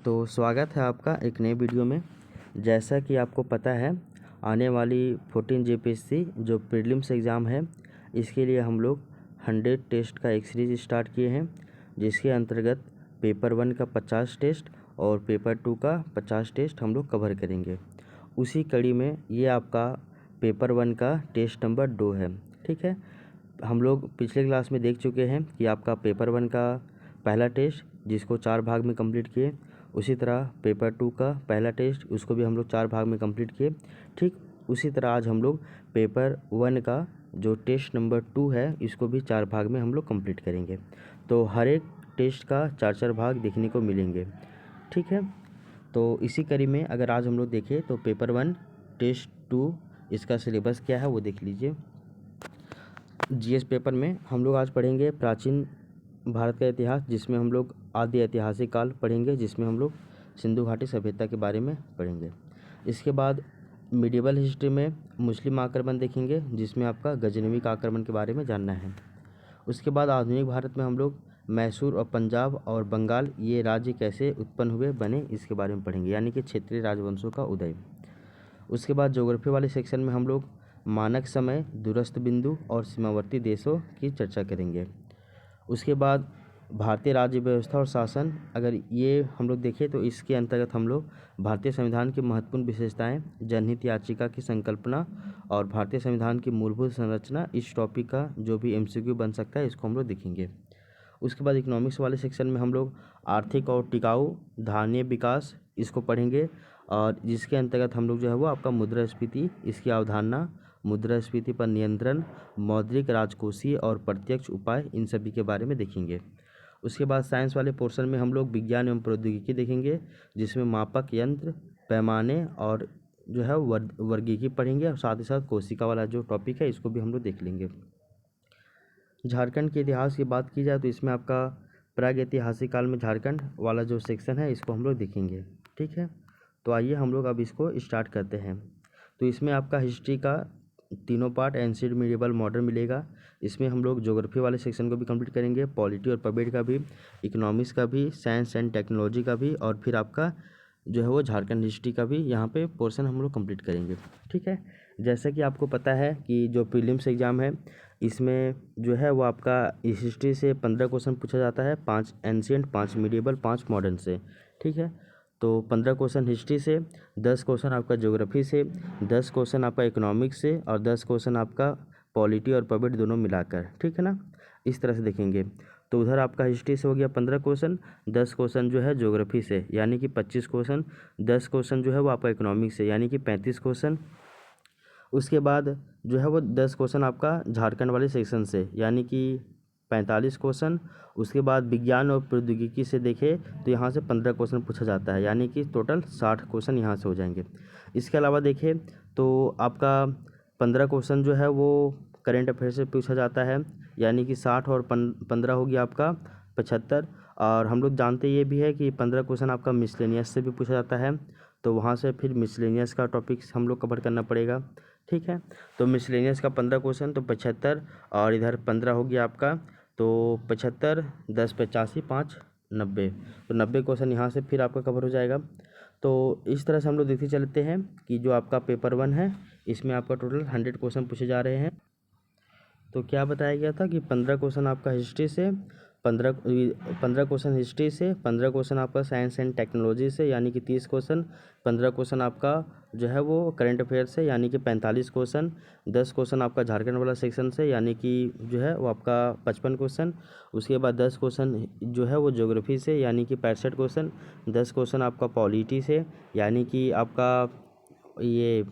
तो स्वागत है आपका एक नए वीडियो में। जैसा कि आपको पता है, आने वाली 14 जेपीएससी जो प्रीलिम्स एग्ज़ाम है, इसके लिए हम लोग 100 टेस्ट का एक सीरीज़ स्टार्ट किए हैं, जिसके अंतर्गत पेपर 1 का 50 टेस्ट और पेपर 2 का 50 टेस्ट हम लोग कवर करेंगे। उसी कड़ी में ये आपका पेपर 1 का टेस्ट नंबर 2 है। ठीक है, हम लोग पिछले क्लास में देख चुके हैं कि आपका पेपर 1 का पहला टेस्ट जिसको 4 भाग में कंप्लीट किए, उसी तरह पेपर 2 का पहला टेस्ट उसको भी हम लोग 4 भाग में कंप्लीट किए। ठीक उसी तरह आज हम लोग पेपर 1 का जो टेस्ट नंबर 2 है, इसको भी 4 भाग में हम लोग कंप्लीट करेंगे। तो हर एक टेस्ट का 4-4 भाग देखने को मिलेंगे। ठीक है, तो इसी कड़ी में अगर आज हम लोग देखें तो पेपर 1 टेस्ट 2 इसका सिलेबस क्या है वो देख लीजिए। जीएस पेपर में हम लोग आज पढ़ेंगे प्राचीन भारत का इतिहास, जिसमें हम लोग आदि ऐतिहासिक काल पढ़ेंगे, जिसमें हम लोग सिंधु घाटी सभ्यता के बारे में पढ़ेंगे। इसके बाद मिडिवल हिस्ट्री में मुस्लिम आक्रमण देखेंगे, जिसमें आपका गजनवी का आक्रमण के बारे में जानना है। उसके बाद आधुनिक भारत में हम लोग मैसूर और पंजाब और बंगाल ये राज्य कैसे उत्पन्न हुए बने, इसके बारे में पढ़ेंगे, यानी कि क्षेत्रीय राजवंशों का उदय। उसके बाद ज्योग्राफी वाले सेक्शन में हम लोग मानक समय, दूरस्थ बिंदु और सीमावर्ती देशों की चर्चा करेंगे। उसके बाद भारतीय राज्य व्यवस्था और शासन, अगर ये हम लोग देखें तो इसके अंतर्गत हम लोग भारतीय संविधान की महत्वपूर्ण विशेषताएं, जनहित याचिका की संकल्पना और भारतीय संविधान की मूलभूत संरचना, इस टॉपिक का जो भी एमसीक्यू बन सकता है इसको हम लोग देखेंगे। उसके बाद इकोनॉमिक्स वाले सेक्शन में हम लोग आर्थिक और टिकाऊ धान्य विकास इसको पढ़ेंगे, और जिसके अंतर्गत हम लोग जो है वो आपका मुद्रास्फीति, इसकी अवधारणा, मुद्रास्फीति पर नियंत्रण, मौद्रिक, राजकोषीय और प्रत्यक्ष उपाय, इन सभी के बारे में देखेंगे। उसके बाद साइंस वाले पोर्शन में हम लोग विज्ञान एवं प्रौद्योगिकी देखेंगे, जिसमें मापक यंत्र, पैमाने और जो है वर्गीकी पढ़ेंगे, और साथ ही साथ कोशिका वाला जो टॉपिक है इसको भी हम लोग देख लेंगे। झारखंड के इतिहास की बात की जाए तो इसमें आपका प्राग ऐतिहासिक काल में झारखंड वाला जो सेक्शन है इसको हम लोग देखेंगे। ठीक है, तो आइए हम लोग अब इसको स्टार्ट करते हैं। तो इसमें आपका हिस्ट्री का तीनों पार्ट, एंशिएंट, मिडिवल, मॉडर्न मिलेगा। इसमें हम लोग ज्योग्राफी वाले सेक्शन को भी कंप्लीट करेंगे, पॉलिटी और पब्लिक का भी, इकोनॉमिक्स का भी, साइंस एंड टेक्नोलॉजी का भी, और फिर आपका जो है वो झारखंड हिस्ट्री का भी यहाँ पे पोर्शन हम लोग कंप्लीट करेंगे। ठीक है, जैसा कि आपको पता है कि जो प्रीलिम्स एग्ज़ाम है, इसमें जो है वो आपका इस हिस्ट्री से 15 क्वेश्चन पूछा जाता है, 5 एंशिएंट, 5 मिडिवल, 5 मॉडर्न से। ठीक है, तो 15 क्वेश्चन हिस्ट्री से, 10 क्वेश्चन आपका ज्योग्राफी से, 10 क्वेश्चन आपका इकोनॉमिक्स से, और 10 क्वेश्चन आपका पॉलिटी और पब्लिक दोनों मिलाकर। ठीक है ना, इस तरह से देखेंगे। तो उधर आपका हिस्ट्री से हो गया 15 क्वेश्चन, 10 क्वेश्चन जो है ज्योग्राफी से, यानी कि 25 क्वेश्चन, 10 क्वेश्चन जो है वो आपका इकोनॉमिक्स से, यानी कि 35 क्वेश्चन। उसके बाद जो है वो 10 क्वेश्चन आपका झारखंड वाले सेक्शन से, यानी कि 45 क्वेश्चन। उसके बाद विज्ञान और प्रौद्योगिकी से देखें तो यहाँ से 15 क्वेश्चन पूछा जाता है, यानी कि टोटल 60 क्वेश्चन यहाँ से हो जाएंगे। इसके अलावा देखें तो आपका 15 क्वेश्चन जो है वो करेंट अफेयर से पूछा जाता है, यानी कि 60 और 15 हो गया आपका 75। और हम लोग जानते ये भी है कि 15 क्वेश्चन आपका मिसलेनियस से भी पूछा जाता है, तो वहाँ से फिर मिसलेनियस का टॉपिक हम लोग कवर करना पड़ेगा। ठीक है, तो मिसलेनियस का 15 क्वेश्चन तो 75, और इधर 15 हो गया आपका, तो 75, 10 85, 5 90, तो 90 क्वेश्चन यहाँ से फिर आपका कवर हो जाएगा। तो इस तरह से हम लोग देखते चलते हैं कि जो आपका पेपर 1 है इसमें आपका टोटल 100 क्वेश्चन पूछे जा रहे हैं। तो क्या बताया गया था कि 15 क्वेश्चन आपका हिस्ट्री से, 15 क्वेश्चन हिस्ट्री से, 15 क्वेश्चन आपका साइंस एंड टेक्नोलॉजी से, यानी कि 30 क्वेश्चन, 15 क्वेश्चन आपका जो है वो करंट अफेयर से, यानी कि 45 क्वेश्चन, 10 क्वेश्चन आपका झारखंड वाला सेक्शन से, यानी कि जो है वो आपका 55 क्वेश्चन। उसके बाद 10 क्वेश्चन जो है वो ज्योग्राफी से, यानी कि 65 क्वेश्चन, 10 क्वेश्चन आपका पॉलिटी से, यानी कि आपका ये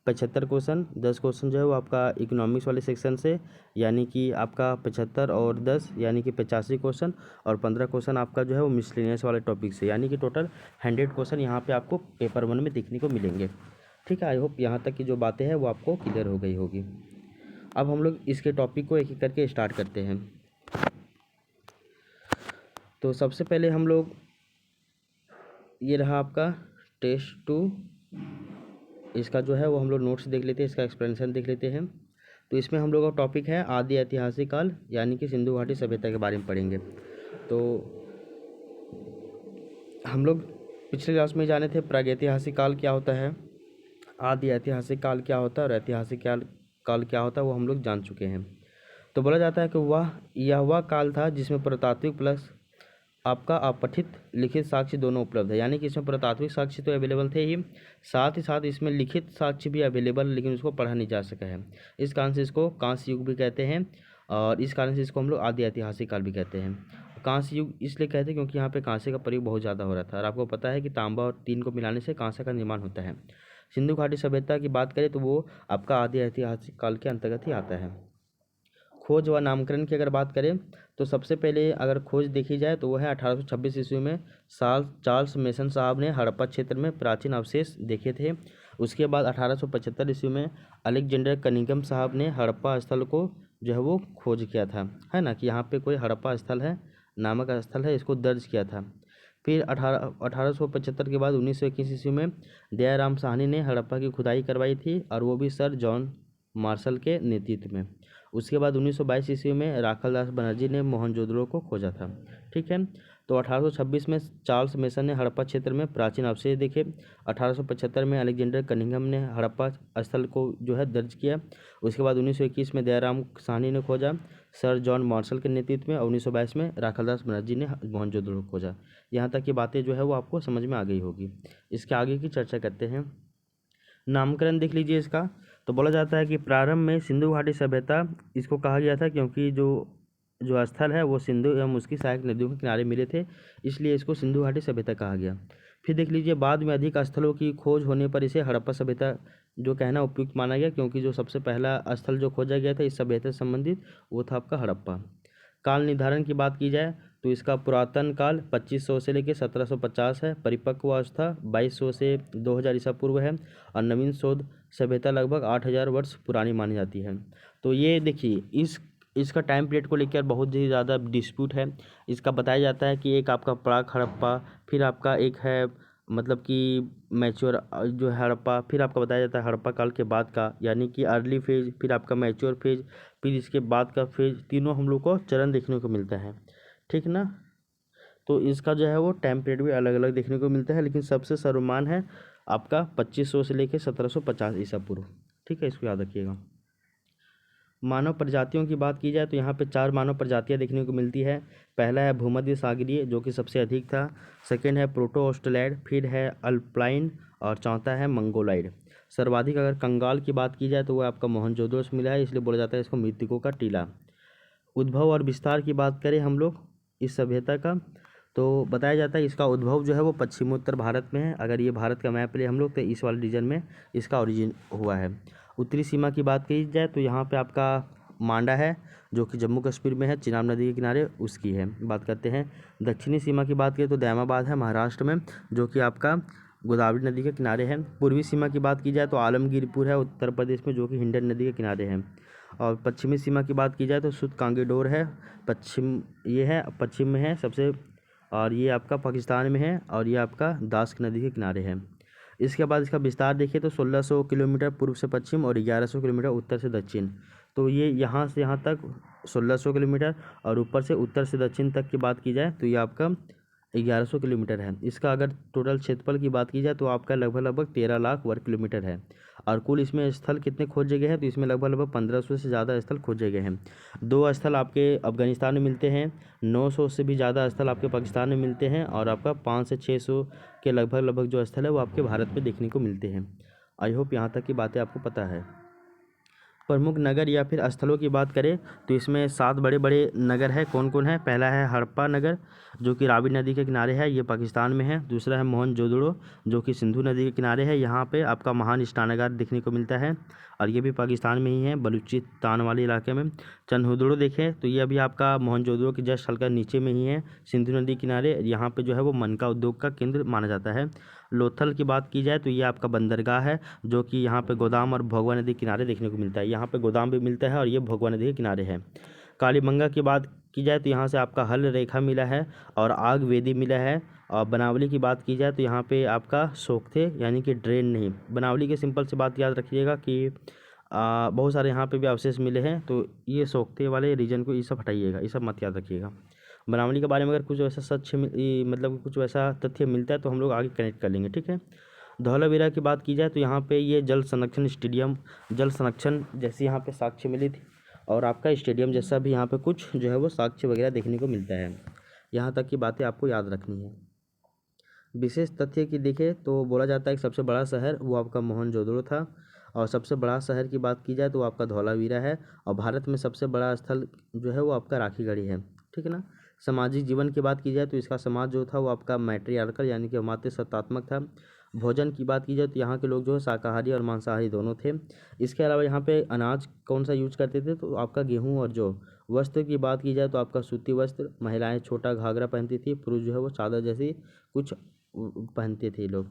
75 क्वेश्चन, 10 क्वेश्चन जो है वो आपका इकोनॉमिक्स वाले सेक्शन से, यानी कि आपका 75 और 10 यानी कि 85 क्वेश्चन, और 15 क्वेश्चन आपका जो है वो मिसलेनियस वाले टॉपिक से, यानी कि टोटल 100 क्वेश्चन यहाँ पे आपको पेपर 1 में देखने को मिलेंगे। ठीक है, आई होप यहाँ तक की जो बातें हैं वो आपको क्लियर हो गई होगी। अब हम लोग इसके टॉपिक को एक एक करके स्टार्ट करते हैं। तो सबसे पहले हम लोग, ये रहा आपका टेस्ट 2, इसका जो है वो हम लोग नोट्स देख लेते हैं, इसका एक्सप्लेनेशन देख लेते हैं। तो इसमें हम लोग का टॉपिक है आदि ऐतिहासिक काल, यानी कि सिंधु घाटी सभ्यता के बारे में पढ़ेंगे। तो हम लोग पिछले क्लास में जाने थे प्रागैतिहासिक काल क्या होता है, आदि ऐतिहासिक काल क्या होता है और ऐतिहासिक काल क्या होता है, वो हम लोग जान चुके हैं। तो बोला जाता है कि वह काल था जिसमें पुरातात्विक प्लस आपका अपठित लिखित साक्ष्य दोनों उपलब्ध है। यानी कि इसमें पुरातात्विक साक्ष्य तो अवेलेबल थे ही, साथ ही साथ इसमें लिखित साक्ष्य भी अवेलेबल, लेकिन उसको पढ़ा नहीं जा सका है। इस कारण से इसको कांस्य युग भी कहते हैं और इस कारण से इसको हम लोग आदि ऐतिहासिक काल भी कहते हैं। कांस्य युग इसलिए कहते हैं क्योंकि यहाँ पे कांसे का प्रयोग बहुत ज़्यादा हो रहा था और आपको पता है कि तांबा और टीन को मिलाने से कांसे का निर्माण होता है। सिंधु घाटी सभ्यता की बात करें तो वो आपका आदि ऐतिहासिक काल के अंतर्गत ही आता है। खोज व नामकरण की अगर बात करें तो सबसे पहले अगर खोज देखी जाए तो वो है 1826 ईस्वी में चार्ल्स मेसन साहब ने हड़प्पा क्षेत्र में प्राचीन अवशेष देखे थे। उसके बाद 1875 ईस्वी में अलेक्जेंडर कनिंघम साहब ने हड़प्पा स्थल को जो है वो खोज किया था, है ना, कि यहाँ पे कोई हड़प्पा स्थल है, नामक स्थल है, इसको दर्ज किया था। फिर 1875 के बाद 1921 ईस्वी में दयाराम साहनी ने हड़प्पा की खुदाई करवाई थी और वो भी सर जॉन मार्शल के नेतृत्व में। उसके बाद 1922 ईस्वी में राखलदास बनर्जी ने मोहनजोदड़ो को खोजा था। ठीक है, तो 1826 में चार्ल्स मेसन ने हड़प्पा क्षेत्र में प्राचीन अवशेष देखे। 1875 में अलेक्जेंडर कनिंघम ने हड़प्पा स्थल को जो है दर्ज किया। उसके बाद 1921 में दयाराम साहनी ने खोजा सर जॉन मार्शल के नेतृत्व में, और 1922 में राखलदास बनर्जी ने मोहनजोदड़ो खोजा। यहाँ तक की बातें जो है वो आपको समझ में आ गई होगी। इसके आगे की चर्चा करते हैं। नामकरण देख लीजिए इसका। तो बोला जाता है कि प्रारंभ में सिंधु घाटी सभ्यता इसको कहा गया था क्योंकि जो स्थल है वो सिंधु एवं उसकी सहायक नदियों के किनारे मिले थे, इसलिए इसको सिंधु घाटी सभ्यता कहा गया। फिर देख लीजिए बाद में अधिक स्थलों की खोज होने पर इसे हड़प्पा सभ्यता जो कहना उपयुक्त माना गया, क्योंकि जो सबसे पहला स्थल जो खोजा गया था इस सभ्यता से संबंधित वो था आपका हड़प्पा। काल निर्धारण की बात की जाए तो इसका पुरातन काल 2500 से लेकर 1750 है, परिपक्व अवस्था 2200 से 2000 ईसा पूर्व है और नवीन शोध सभ्यता लगभग 8000 वर्ष पुरानी मानी जाती है। तो ये देखिए इसका टाइम पीरियड को लेकर बहुत ही ज़्यादा डिस्प्यूट है। इसका बताया जाता है कि एक आपका प्राक हड़प्पा, फिर आपका एक है मतलब कि मैच्योर जो है हड़प्पा, फिर आपका बताया जाता है हड़प्पा काल के बाद का, यानी कि अर्ली फेज, फिर आपका मैच्योर फेज, फिर इसके बाद का फेज, तीनों हम लोग को चरण देखने को मिलता है। ठीक ना, तो इसका जो है वो टाइम पीरियड भी अलग अलग देखने को मिलता है, लेकिन सबसे सर्वमान्य है आपका 2500 से लेकर 1750 ईसा पूर्व। ठीक है, इसको याद रखिएगा। मानव प्रजातियों की बात की जाए तो यहाँ पे 4 मानव प्रजातियाँ देखने को मिलती है। पहला है भूमध्य सागरीय जो कि सबसे अधिक था, सेकेंड है प्रोटो ऑस्ट्रेलैड, फिर है अल्पाइन और चौथा है मंगोलाइड। सर्वाधिक अगर कंगाल की बात की जाए तो वह आपका मोहनजोदड़ो से मिला है, इसलिए बोला जाता है इसको मृतकों का टीला। उद्भव और विस्तार की बात करें हम लोग इस सभ्यता का, तो बताया जाता है इसका उद्भव जो है वो पश्चिमोत्तर भारत में है। अगर ये भारत का मैप ले हम लोग तो इस वाले रीजन में इसका ओरिजिन हुआ है। उत्तरी सीमा की बात की जाए तो यहाँ पे आपका मांडा है जो कि जम्मू कश्मीर में है, चिनाब नदी के किनारे उसकी है बात करते हैं। दक्षिणी सीमा की बात करें तो दैमाबाद है महाराष्ट्र में जो कि आपका गोदावरी नदी के किनारे है। पूर्वी सीमा की बात की जाए तो आलमगीरपुर है उत्तर प्रदेश में जो कि हिंडन नदी के किनारे है। और पश्चिमी सीमा की बात की जाए तो सुद कांगेडोर है, पश्चिम में है सबसे, और ये आपका पाकिस्तान में है और ये आपका दास्क नदी के किनारे है। इसके बाद इसका विस्तार देखिए तो 1600 किलोमीटर पूर्व से पश्चिम और 1100 किलोमीटर उत्तर से दक्षिण। तो ये यहाँ से यहाँ तक 1600 किलोमीटर और ऊपर से उत्तर से दक्षिण तक की बात की जाए तो ये आपका 1100 किलोमीटर है। इसका अगर टोटल क्षेत्रफल की बात की जाए तो आपका लगभग 13 लाख वर्ग किलोमीटर है। और कुल इसमें स्थल कितने खोजे गए हैं तो इसमें लगभग 1500 से ज़्यादा स्थल खोजे गए हैं। 2 स्थल आपके अफगानिस्तान में मिलते हैं, 900 से भी ज़्यादा स्थल आपके पाकिस्तान में मिलते हैं और आपका 500 से 600 के लगभग जो स्थल है वो आपके भारत में देखने को मिलते हैं। आई होप यहाँ तक की बातें आपको पता है। प्रमुख नगर या फिर स्थलों की बात करें तो इसमें 7 बड़े बड़े नगर है। कौन कौन है? पहला है हड़प्पा नगर जो कि रावी नदी के किनारे है, ये पाकिस्तान में है। दूसरा है मोहनजोदड़ो जो कि सिंधु नदी के किनारे है, यहाँ पे आपका महान स्नानागार देखने को मिलता है और ये भी पाकिस्तान में ही है, बलूचिस्तान वाले इलाके में। चंदहुदड़ो देखें तो ये अभी आपका मोहनजोदड़ो के जस्ट हल्का नीचे में ही है, सिंधु नदी किनारे। यहाँ पे जो है वो मनका उद्योग का केंद्र माना जाता है। लोथल की बात की जाए तो ये आपका बंदरगाह है जो कि यहाँ पे गोदाम और भोगवा नदी किनारे देखने को मिलता है। यहाँ पे गोदाम भी मिलता है और ये भोगवा नदी के किनारे है। कालीबंगा की बात की जाए तो यहाँ से आपका हल रेखा मिला है और आग वेदी मिला है। और बनावली की बात की जाए तो यहाँ पे आपका सोखथे यानी कि ड्रेन नहीं, बनावली के सिंपल से बात याद रखिएगा कि बहुत सारे यहाँ पे भी अवशेष मिले हैं, तो ये सोखथे वाले रीजन को ये सब हटाइएगा, ये सब मत याद रखिएगा। बनावली के बारे में अगर कुछ वैसा मतलब कुछ वैसा तथ्य मिलता है तो हम लोग आगे कनेक्ट कर लेंगे, ठीक है। धौलावीरा की बात की जाए तो यहाँ पे ये जल संरक्षण स्टेडियम, जल संरक्षण जैसी यहाँ पे साक्ष्य मिली थी, और आपका स्टेडियम जैसा भी यहाँ पे कुछ जो है वो साक्ष्य वगैरह देखने को मिलता है। यहाँ तक की बातें आपको याद रखनी है। विशेष तथ्य की देखें तो बोला जाता है कि सबसे बड़ा शहर वो आपका मोहनजोदड़ो था, और सबसे बड़ा शहर की बात की जाए तो वो आपका धौलावीरा है, और भारत में सबसे बड़ा स्थल जो है वो आपका राखीगढ़ी है, ठीक है ना। सामाजिक जीवन की बात की जाए तो इसका समाज जो था वो आपका मैट्रियार्कल यानी कि मातृसत्तात्मक था। भोजन की बात की जाए तो यहाँ के लोग जो है शाकाहारी और मांसाहारी दोनों थे। इसके अलावा यहाँ पे अनाज कौन सा यूज करते थे तो आपका गेहूँ और जौ। वस्त्र की बात की जाए तो आपका सूती वस्त्र, महिलाएं छोटा घाघरा पहनती थी, पुरुष जो है वो चादर जैसी कुछ पहनते थे लोग।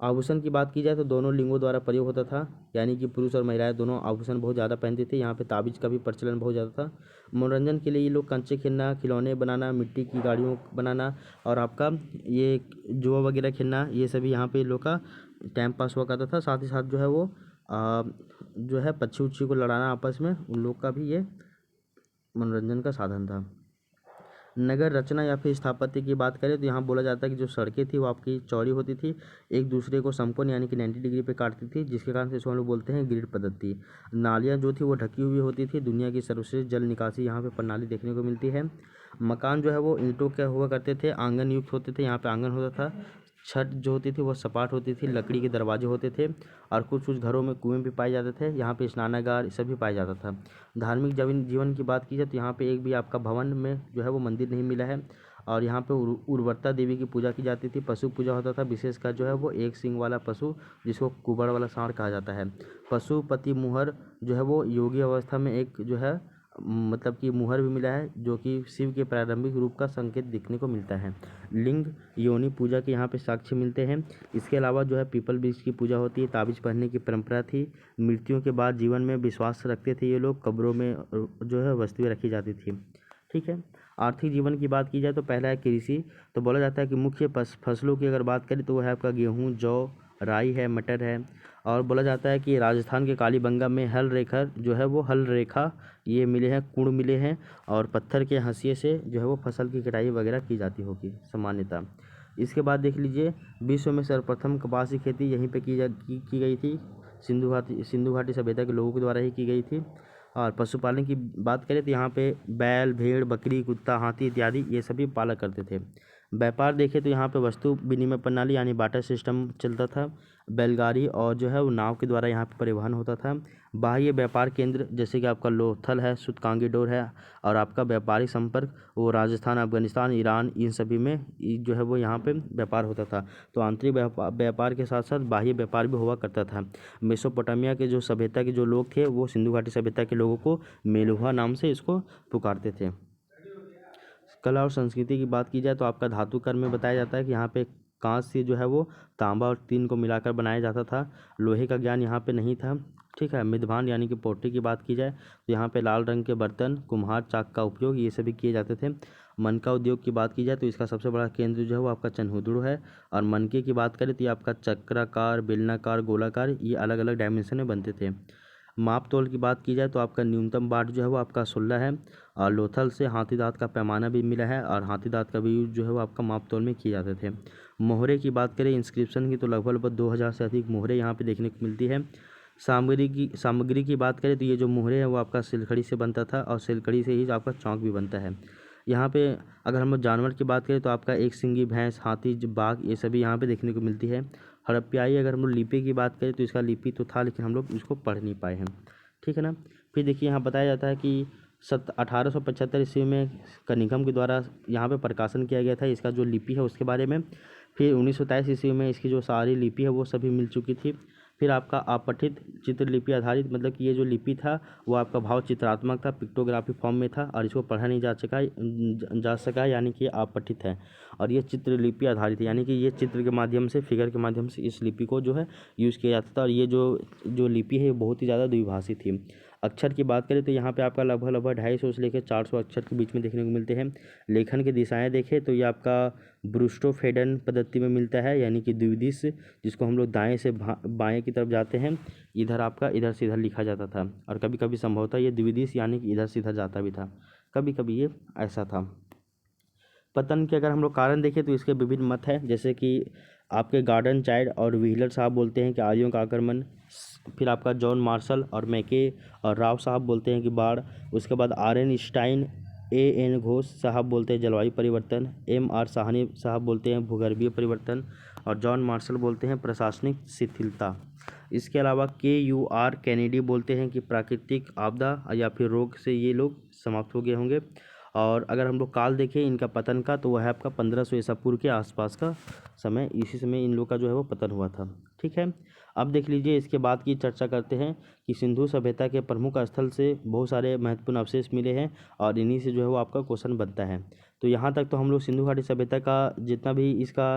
आभूषण की बात की जाए तो दोनों लिंगों द्वारा प्रयोग होता था, यानी कि पुरुष और महिलाएं दोनों आभूषण बहुत ज़्यादा पहनते थे। यहाँ पे ताबीज़ का भी प्रचलन बहुत ज़्यादा था। मनोरंजन के लिए ये लोग कंचे खेलना, खिलौने बनाना, मिट्टी की गाड़ियों बनाना, और आपका ये जुआ वगैरह खेलना, ये सभी यहाँ पे लोग का टाइम पास हुआ करता था। साथ ही साथ जो है वो जो है पक्षी उच्छी को लड़ाना आपस में, उन लोग का भी ये मनोरंजन का साधन था। नगर रचना या फिर स्थापत्य की बात करें तो यहाँ बोला जाता है कि जो सड़कें थी वो आपकी चौड़ी होती थी, एक दूसरे को समकोण यानी कि 90 डिग्री पे काटती थी, जिसके कारण से इसको हम लोग बोलते हैं ग्रिड पद्धति। नालियाँ जो थी वो ढकी हुई होती थी। दुनिया की सर्वश्रेष्ठ जल निकासी यहाँ पे प्रणाली देखने को मिलती है। मकान जो है वो ईंटों के हुआ करते थे, आंगन युक्त होते थे, यहाँ पे आंगन होता था। छत जो होती थी वो सपाट होती थी, लकड़ी के दरवाजे होते थे, और कुछ कुछ घरों में कुएं भी पाए जाते थे। यहाँ पे स्नानागार सभी पाया जाता था। धार्मिक जीवन की बात की जाए तो यहाँ पे एक भी आपका भवन में जो है वो मंदिर नहीं मिला है, और यहाँ पे उर्वरता देवी की पूजा की जाती थी। पशु पूजा होता था, विशेषकर जो है वो एक सींग वाला पशु जिसको कुबड़ वाला सांड कहा जाता है। पशुपति मुहर जो है वो योगी अवस्था में एक जो है मतलब कि मुहर भी मिला है, जो कि शिव के प्रारंभिक रूप का संकेत दिखने को मिलता है। लिंग योनि पूजा के यहाँ पे साक्ष्य मिलते हैं। इसके अलावा जो है पीपल वृक्ष की पूजा होती है। ताबीज़ पहनने की परंपरा थी। मृत्यु के बाद जीवन में विश्वास रखते थे ये लोग। कब्रों में जो है वस्तुएं रखी जाती थी, ठीक है। आर्थिक जीवन की बात की जाए तो पहला है कृषि। तो बोला जाता है कि मुख्य फसलों की अगर बात करें तो वो है आपका गेहूँ, जौ, राई है, मटर है। और बोला जाता है कि राजस्थान के कालीबंगा में हल रेखा जो है वो हल रेखा ये मिले हैं, कुण मिले हैं, और पत्थर के हंसिए से जो है वो फसल की कटाई वगैरह की जाती होगी सामान्यतः। इसके बाद देख लीजिए, विश्व में सर्वप्रथम कपास की खेती यहीं पे की गई थी। सिंधु घाटी सभ्यता के लोगों के द्वारा ही की गई थी। और पशुपालन की बात करें तो यहाँ पे बैल, भेड़, बकरी, कुत्ता, हाथी इत्यादि ये सभी पाला करते थे। व्यापार देखें तो यहाँ पे वस्तु विनिमय प्रणाली यानी बाटर सिस्टम चलता था। बैलगाड़ी और जो है वो नाव के द्वारा यहाँ पे परिवहन होता था। बाह्य व्यापार केंद्र जैसे कि आपका लोथल है, सूतकांगी डोर है, और आपका व्यापारिक संपर्क वो राजस्थान, अफगानिस्तान, ईरान, इन सभी में जो है वो यहाँ पे व्यापार होता था। तो आंतरिक व्यापार के साथ साथ बाह्य व्यापार भी हुआ करता था। मेसोपोटामिया के जो सभ्यता के जो लोग थे वो सिंधु घाटी सभ्यता के लोगों को मेलुहा नाम से इसको पुकारते थे। कला और संस्कृति की बात की जाए तो आपका धातु कर्म में बताया जाता है कि यहाँ पे कांच से जो है वो तांबा और टीन को मिलाकर बनाया जाता था। लोहे का ज्ञान यहाँ पे नहीं था, ठीक है। मिधभान यानी कि पोट्री की बात की जाए तो यहाँ पे लाल रंग के बर्तन, कुम्हार, चाक का उपयोग ये सभी किए जाते थे। मनका उद्योग की बात की जाए तो इसका सबसे बड़ा केंद्र जो है वो आपका चन्हुदुड़ है। और मनके की बात करें तो ये आपका चक्राकार, बेलनाकार, गोलाकार ये अलग अलग डायमेंशन में बनते थे। माप तोल की बात की जाए तो आपका न्यूनतम बाट जो है वो आपका 16 है, और लोथल से हाथी दाँत का पैमाना भी मिला है, और हाथी दाँत का भी यूज जो है वो आपका माप तोल में किए जाते थे। मोहरे की बात करें इंस्क्रिप्शन की तो लगभग 2000 से अधिक मोहरे यहाँ पे देखने को मिलती है। सामग्री की बात करें तो ये जो मोहरे हैं वो आपका सिलखड़ी से बनता था, और सिलखड़ी से ही आपका चौक भी बनता है। यहाँ पे अगर हम लोग जानवर की बात करें तो आपका एक सिंगी भैंस, हाथी, बाघ ये सभी यहाँ पे देखने को मिलती है। हड़प्पयाई अगर हम लोग लिपि की बात करें तो इसका लिपि तो था लेकिन हम लोग इसको पढ़ नहीं पाए हैं, ठीक है ना। फिर देखिए यहाँ बताया जाता है कि 1875 ईस्वी में कनिंघम के द्वारा यहाँ पे प्रकाशन किया गया था इसका जो लिपि है उसके बारे में। फिर 1923 ईस्वी में इसकी जो सारी लिपि है वो सभी मिल चुकी थी। फिर आपका अपठित चित्रलिपि आधारित मतलब कि ये जो लिपि था वो आपका भाव चित्रात्मक था, पिक्टोग्राफी फॉर्म में था, और इसको पढ़ा नहीं जा सका यानी कि अपठित है। और ये चित्रलिपि आधारित है यानी कि ये चित्र के माध्यम से, फिगर के माध्यम से इस लिपि को जो है यूज़ किया जाता था। और ये जो लिपि है ये बहुत ही ज़्यादा द्विभाषी थी। अक्षर की बात करें तो यहाँ पे आपका लगभग 250 से लेकर 400 अक्षर के बीच में देखने को मिलते हैं। लेखन की दिशाएं देखें तो ये आपका ब्रूस्टोफेडन पद्धति में मिलता है यानी कि द्विदिश, जिसको हम लोग दाएं से बाएं की तरफ जाते हैं, इधर आपका इधर से इधर लिखा जाता था। और कभी कभी संभवतः ये द्विदिश यानी कि इधर से इधर जाता भी था, कभी कभी ये ऐसा था। पतन के अगर हम लोग कारण देखें तो इसके विभिन्न मत हैं, जैसे कि आपके गार्डन चाइल्ड और व्हीलर साहब बोलते हैं कि आर्यों का आक्रमण, फिर आपका जॉन मार्शल और मैके और राव साहब बोलते हैं कि बाढ़, उसके बाद आर.एन. Stine, AN. घोष साहब बोलते हैं जलवायु परिवर्तन, एम.आर. साहनी साहब बोलते हैं भूगर्भीय परिवर्तन और जॉन मार्शल बोलते हैं प्रशासनिक शिथिलता। इसके अलावा के.यू.आर. कैनेडी बोलते हैं कि प्राकृतिक आपदा या फिर रोग से ये लोग समाप्त हो गए होंगे। और अगर हम लोग काल देखें इनका पतन का तो वह है आपका 1500 ईसा पूर्व के आसपास का समय, इसी समय इन लोग का जो है वो पतन हुआ था। ठीक है, अब देख लीजिए इसके बाद की चर्चा करते हैं कि सिंधु सभ्यता के प्रमुख स्थल से बहुत सारे महत्वपूर्ण अवशेष मिले हैं और इन्हीं से जो है वो आपका क्वेश्चन बनता है। तो यहाँ तक तो हम लोग सिंधु घाटी सभ्यता का जितना भी इसका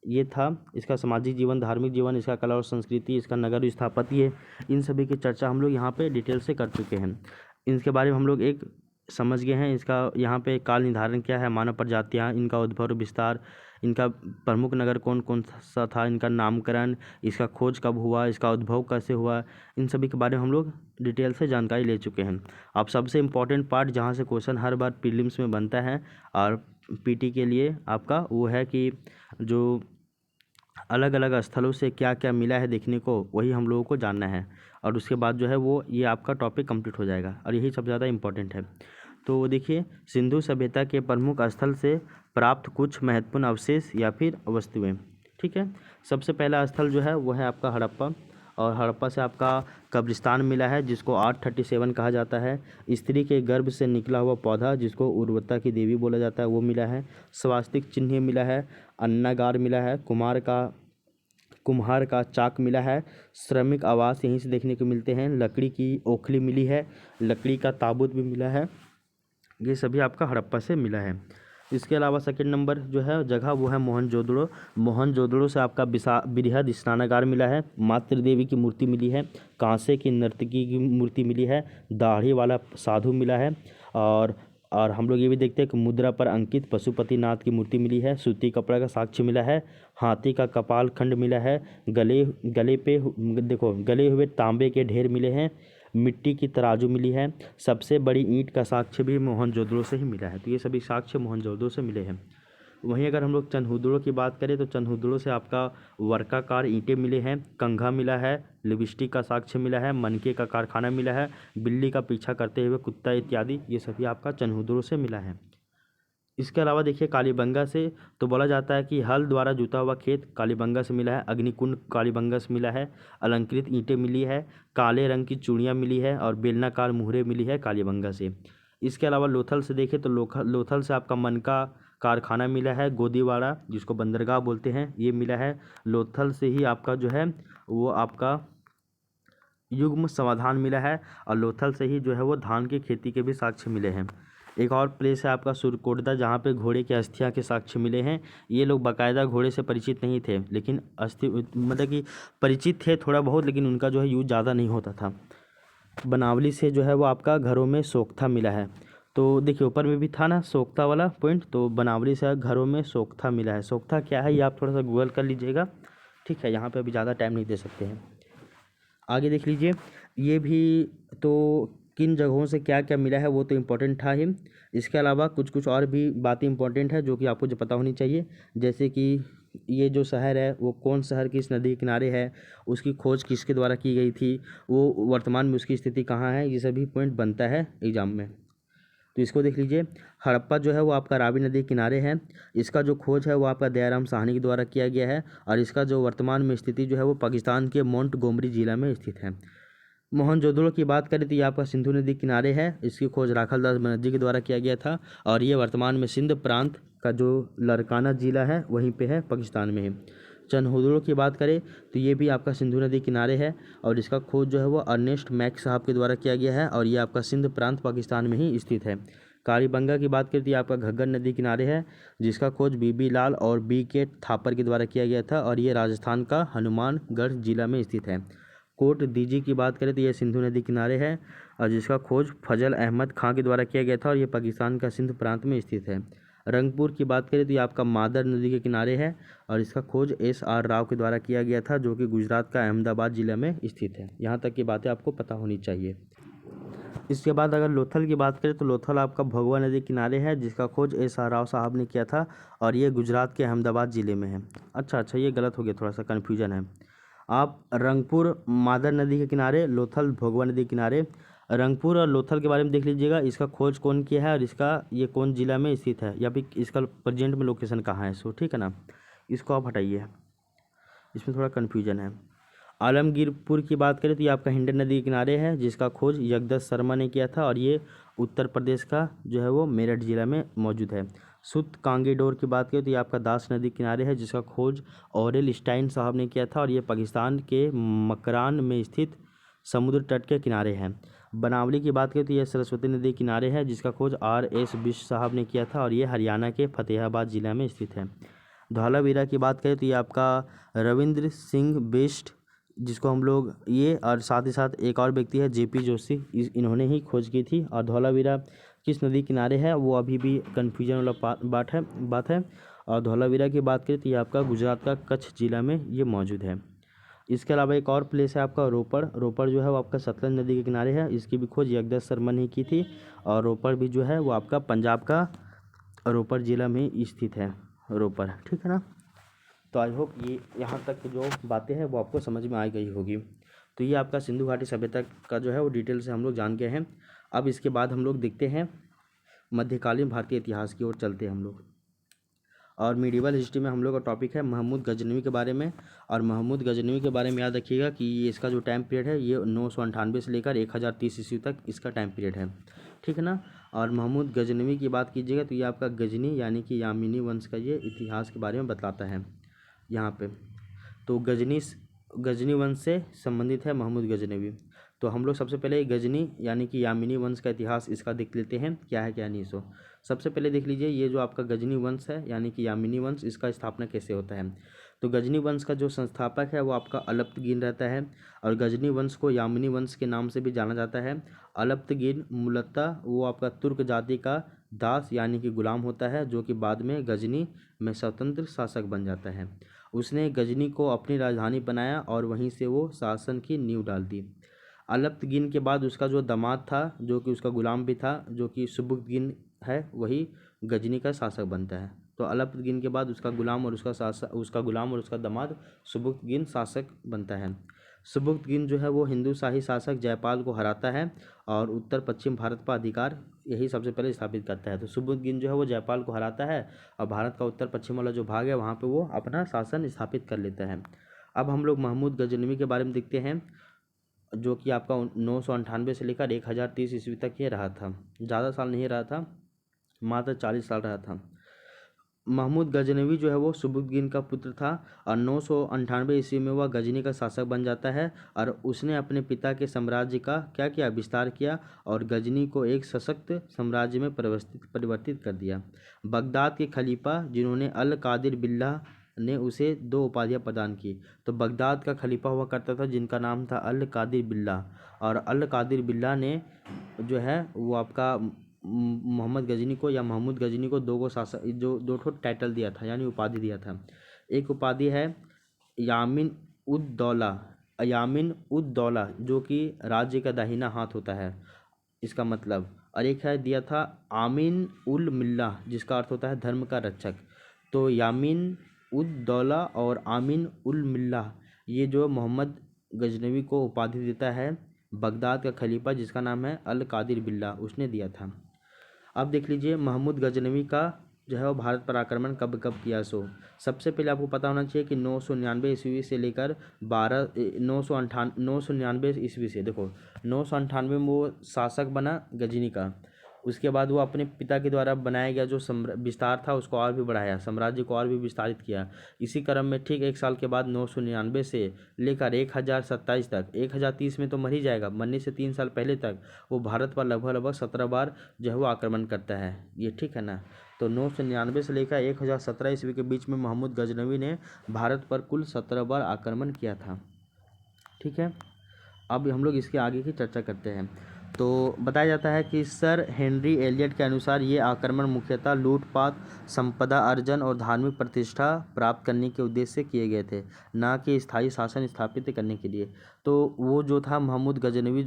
ये था, इसका सामाजिक जीवन, धार्मिक जीवन, इसका कला और संस्कृति, इसका नगर स्थापत्य, इन सभी की चर्चा हम लोग यहाँ पे डिटेल से कर चुके हैं। इनके बारे में हम लोग एक समझ गए हैं। इसका यहाँ पे काल निर्धारण क्या है, मानव प्रजातियाँ, इनका उद्भव और विस्तार, इनका प्रमुख नगर कौन कौन सा था, इनका नामकरण, इसका खोज कब हुआ, इसका उद्भव कैसे हुआ, इन सभी के बारे में हम लोग डिटेल से जानकारी ले चुके हैं। अब सबसे इम्पोर्टेंट पार्ट जहाँ से क्वेश्चन हर बार प्रीलिम्स में बनता है और पीटी के लिए आपका, वो है कि जो अलग अलग स्थलों से क्या क्या मिला है देखने को, वही हम लोगों को जानना है और उसके बाद जो है वो ये आपका टॉपिक कंप्लीट हो जाएगा और यही सबसे ज़्यादा इम्पोर्टेंट है। तो देखिए, सिंधु सभ्यता के प्रमुख स्थल से प्राप्त कुछ महत्वपूर्ण अवशेष या फिर वस्तुएं। ठीक है, सबसे पहला स्थल जो है वो है आपका हड़प्पा, और हड़प्पा से आपका कब्रिस्तान मिला है जिसको 837 कहा जाता है। स्त्री के गर्भ से निकला हुआ पौधा जिसको उर्वरता की देवी बोला जाता है वो मिला है। स्वास्तिक चिन्ह मिला है, अन्नागार मिला है, कुम्हार का चाक मिला है, श्रमिक आवास यहीं से देखने को मिलते हैं, लकड़ी की ओखली मिली है, लकड़ी का ताबूत भी मिला है, ये सभी आपका हड़प्पा से मिला है। इसके अलावा सेकंड नंबर जो है जगह वो है मोहनजोदड़ो। मोहनजोदड़ो से आपका बृहद स्नानागार मिला है, मातृ देवी की मूर्ति मिली है, कांसे की नर्तकी की मूर्ति मिली है, दाढ़ी वाला साधु मिला है, और हम लोग ये भी देखते हैं कि मुद्रा पर अंकित पशुपतिनाथ की मूर्ति मिली है, सूती कपड़ा का साक्ष्य मिला है, हाथी का कपाल खंड मिला है, गले हुए तांबे के ढेर मिले हैं, मिट्टी की तराजू मिली है, सबसे बड़ी ईंट का साक्ष्य भी मोहनजोदड़ो से ही मिला है। तो ये सभी साक्ष्य मोहनजोदड़ो से मिले हैं। वहीं अगर हम लोग चन्हुदड़ो की बात करें तो चन्हुदड़ो से आपका वर्काकार ईंटें मिले हैं, कंघा मिला है, लिपस्टिक का साक्ष्य मिला है, मनके का कारखाना मिला है, बिल्ली का पीछा करते हुए कुत्ता इत्यादि, ये सभी आपका चन्हुदड़ो से मिला है। इसके अलावा देखिए कालीबंगा से तो बोला जाता है कि हल द्वारा जुता हुआ खेत कालीबंगा से मिला है, अग्निकुंड कालीबंगा से मिला है, अलंकृत ईंटें मिली है, काले रंग की चूड़ियाँ मिली है और बेलनाकार मुहरें मिली है कालीबंगा से। इसके अलावा लोथल से देखें तो लोथल से आपका मन का कारखाना मिला है, गोदीवाड़ा जिसको बंदरगाह बोलते हैं ये मिला है। लोथल से ही आपका जो है वो आपका युग्म समाधान मिला है और लोथल से ही जो है वो धान की खेती के भी साक्ष्य मिले हैं। एक और प्लेस है आपका सुरकोटदा जहाँ पे घोड़े की अस्थियाँ के साक्ष्य मिले हैं। ये लोग बाकायदा घोड़े से परिचित नहीं थे, लेकिन अस्थि मतलब कि परिचित थे थोड़ा बहुत, लेकिन उनका जो है यूज ज़्यादा नहीं होता था। बनावली से जो है वो आपका घरों में सोख्ता मिला है। तो देखिए ऊपर में भी था ना सोख्ता वाला पॉइंट, तो बनावली से घरों में सोख्ता मिला है। सोख्ता क्या है ये आप थोड़ा सा गूगल कर लीजिएगा, ठीक है, यहाँ पे अभी ज़्यादा टाइम नहीं दे सकते हैं। आगे देख लीजिए, ये भी तो किन जगहों से क्या क्या मिला है वो तो इम्पोर्टेंट था ही। इसके अलावा कुछ कुछ और भी बातें इम्पोर्टेंट है जो कि आपको जो पता होनी चाहिए, जैसे कि ये जो शहर है वो कौन शहर किस नदी के किनारे है, उसकी खोज किसके द्वारा की गई थी, वो वर्तमान में उसकी स्थिति कहाँ है, ये सभी पॉइंट बनता है एग्जाम में। तो इसको देख लीजिए, हड़प्पा जो है वो आपका रावी नदी के किनारे है। इसका जो खोज है वो आपका दयाराम साहनी के द्वारा किया गया है और इसका जो वर्तमान में स्थिति जो है वो पाकिस्तान के मोंटगोमरी जिला में स्थित है। मोहनजोदड़ो की बात करें तो ये आपका सिंधु नदी किनारे है। इसकी खोज राखालदास बनर्जी के द्वारा किया गया था और ये वर्तमान में सिंध प्रांत का जो लरकाना जिला है वहीं पे है, पाकिस्तान में है। चन्हुदड़ो की बात करें तो ये भी आपका सिंधु नदी किनारे है और इसका खोज जो है वो अर्नेस्ट मैक साहब के द्वारा किया गया है और ये आपका सिंध प्रांत पाकिस्तान में ही स्थित है। कालीबंगा की बात करें तो ये आपका घग्गर नदी किनारे है जिसका खोज बीबी लाल और बी.के. थापर के द्वारा किया गया था और ये राजस्थान का हनुमानगढ़ जिला में स्थित है। कोट दीजी की बात करें तो यह सिंधु नदी किनारे है और जिसका खोज फजल अहमद खां के द्वारा किया गया था और ये पाकिस्तान का सिंध प्रांत में स्थित है। रंगपुर की बात करें तो ये आपका मादर नदी के किनारे है और इसका खोज एस.आर. राव के द्वारा किया गया था जो कि गुजरात का अहमदाबाद जिला में स्थित है। यहाँ तक की बातें आपको पता होनी चाहिए। इसके बाद अगर लोथल की बात करें तो लोथल आपका भगवा नदी किनारे है, जिसका खोज एस.आर. राव साहब ने किया था और ये गुजरात के अहमदाबाद ज़िले में है। अच्छा ये गलत हो गया, थोड़ा सा कन्फ्यूजन है। आप रंगपुर मादर नदी के किनारे, लोथल भगवा नदी किनारे। रंगपुर और लोथल के बारे में देख लीजिएगा, इसका खोज कौन किया है और इसका ये कौन जिला में स्थित है या फिर इसका प्रेजेंट में लोकेशन कहाँ है। सो ठीक है ना, इसको आप हटाइए, इसमें थोड़ा कन्फ्यूजन है। आलमगीरपुर की बात करें तो ये आपका हिंडन नदी के किनारे है, जिसका खोज जगदत्त शर्मा ने किया था और ये उत्तर प्रदेश का जो है वो मेरठ जिला में मौजूद है। सुत कांगेडोर की बात करें तो ये आपका दास नदी किनारे है, जिसका खोज ऑरेल स्टाइन साहब ने किया था और ये पाकिस्तान के मकरान में स्थित समुद्र तट के किनारे है। बनावली की बात करें तो ये सरस्वती नदी किनारे है, जिसका खोज R.S. बिष्ट साहब ने किया था और ये हरियाणा के फतेहाबाद जिला में स्थित है। धौलावीरा की बात करें तो ये आपका रविंद्र सिंह बिष्ट, जिसको हम लोग ये और साथ ही साथ एक और व्यक्ति है J.P. जोशी, इन्होंने ही खोज की थी। और धौलावीरा किस नदी किनारे है वो अभी भी कन्फ्यूजन वाला बात है। और धौलावीरा की बात करें तो ये आपका गुजरात का कच्छ जिला में ये मौजूद है। इसके अलावा एक और प्लेस है आपका रोपड़ जो है वो आपका सतलज नदी के किनारे है, इसकी भी खोज जगदत्त शर्मा ने की थी। और रोपड़ भी जो है वो आपका पंजाब का रोपड़ जिला में स्थित है, रोपड़, ठीक है ना। तो आई होप ये यहाँ तक की जो बातें हैं वो आपको समझ में आ गई होगी। तो ये आपका सिंधु घाटी सभ्यता का जो है वो डिटेल से हम लोग जान गए हैं। अब इसके बाद हम लोग देखते हैं मध्यकालीन भारतीय इतिहास की ओर चलते हैं हम लोग। और मीडिवल हिस्ट्री में हम लोग का टॉपिक है महमूद गजनवी के बारे में। और महमूद गजनवी के बारे में याद रखिएगा कि ये इसका जो टाइम पीरियड है ये 998 से लेकर 1030 ईस्वी तक इसका टाइम पीरियड है, ठीक है ना। और महमूद गजनवी की बात कीजिएगा तो ये आपका गजनी यानी कि यामिनी वंश का ये इतिहास के बारे में बतलाता है यहाँ पे। तो गजनी वंश से संबंधित है महमूद गजनवी। तो हम लोग सबसे पहले गजनी यानी कि यामिनी वंश का इतिहास इसका देख लेते हैं क्या है क्या नहीं। सो सबसे पहले देख लीजिए ये जो आपका गजनी वंश है यानी कि यामिनी वंश, इसका स्थापना कैसे होता है। तो गजनी वंश का जो संस्थापक है वो आपका अलप्तगीन रहता है और गजनी वंश को यामिनी वंश के नाम से भी जाना जाता है। अलप्तगीन मूलतः वो आपका तुर्क जाति का दास यानी कि गुलाम होता है, जो कि बाद में गजनी में स्वतंत्र शासक बन जाता है। उसने गजनी को अपनी राजधानी बनाया और वहीं से वो शासन की नींव डाल दी। अलप्तगीन के बाद उसका जो दामाद था जो कि उसका गुलाम भी था, जो कि सुबुक्तगीन है, वही गजनी का शासक बनता है। तो अलप्तगीन के बाद उसका गुलाम और उसका दामाद सुबुक्तगीन शासक बनता है। सुबुक्तगीन जो है वो हिंदू शाही शासक जयपाल को हराता है और उत्तर पश्चिम भारत पर अधिकार यही सबसे पहले स्थापित करता है। तो सुबुक्तगीन जो है वो जयपाल को हराता है और भारत का उत्तर पश्चिम वाला जो भाग है वहाँ पे वो अपना शासन स्थापित कर लेता है। अब हम लोग महमूद गजनवी के बारे में देखते हैं, जो कि आपका 998 से लेकर 1030 ईस्वी तक ये रहा था। ज़्यादा साल नहीं रहा था, मात्र 40 साल रहा था। महमूद गजनवी जो है वो सुबुक्तगीन का पुत्र था और 998 ईस्वी में वह गजनी का शासक बन जाता है और उसने अपने पिता के साम्राज्य का क्या किया, विस्तार किया और गजनी को एक सशक्त साम्राज्य में परिवर्तित कर दिया। बगदाद के खलीफा जिन्होंने अल कादिर बिल्लाह ने उसे 2 उपाधियाँ प्रदान की। तो बगदाद का खलीफा हुआ करता था जिनका नाम था अल कादिर बिल्लाह, और अल कादिर बिल्लाह ने जो है वो आपका मोहम्मद गजनी को या महमूद गजनी को दो ठो टाइटल दिया था यानी उपाधि दिया था। एक उपाधि है यामिन उद दौला जो कि राज्य का दाहिना हाथ होता है इसका मतलब, और एक है दिया था आमीन उल मिल्लाह जिसका अर्थ होता है धर्म का रक्षक। तो यामिन उद दौला और आमीन उल मिल्लाह ये जो मोहम्मद गजनवी को उपाधि देता है बगदाद का खलीफा जिसका नाम है अल कादिर बिल्लाह, उसने दिया था। अब देख लीजिए महमूद गजनवी का जो है वो भारत पर आक्रमण कब कब किया। सो सबसे पहले आपको पता होना चाहिए कि 999 ईस्वी से लेकर 999 ईस्वी से, देखो 998 में वो शासक बना गजनी का, उसके बाद वो अपने पिता के द्वारा बनाया गया जो विस्तार था उसको और भी बढ़ाया, साम्राज्य को और भी विस्तारित किया। इसी क्रम में ठीक 1 साल के बाद 999 से लेकर 1027 तक, 1030 में तो मर ही जाएगा, मरने से 3 साल पहले तक वो भारत पर लगभग 17 बार जो है वो आक्रमण करता है ये, ठीक है ना। तो 999 से लेकर 1017 ईस्वी के बीच में महमूद गजनवी ने भारत पर कुल 17 बार आक्रमण किया था, ठीक है। अब हम लोग इसके आगे की चर्चा करते हैं। तो बताया जाता है कि सर हेनरी एलियट के अनुसार ये आक्रमण मुख्यतः लूटपाट, संपदा अर्जन और धार्मिक प्रतिष्ठा प्राप्त करने के उद्देश्य से किए गए थे, ना कि स्थायी शासन स्थापित करने के लिए। तो वो जो था महमूद गजनी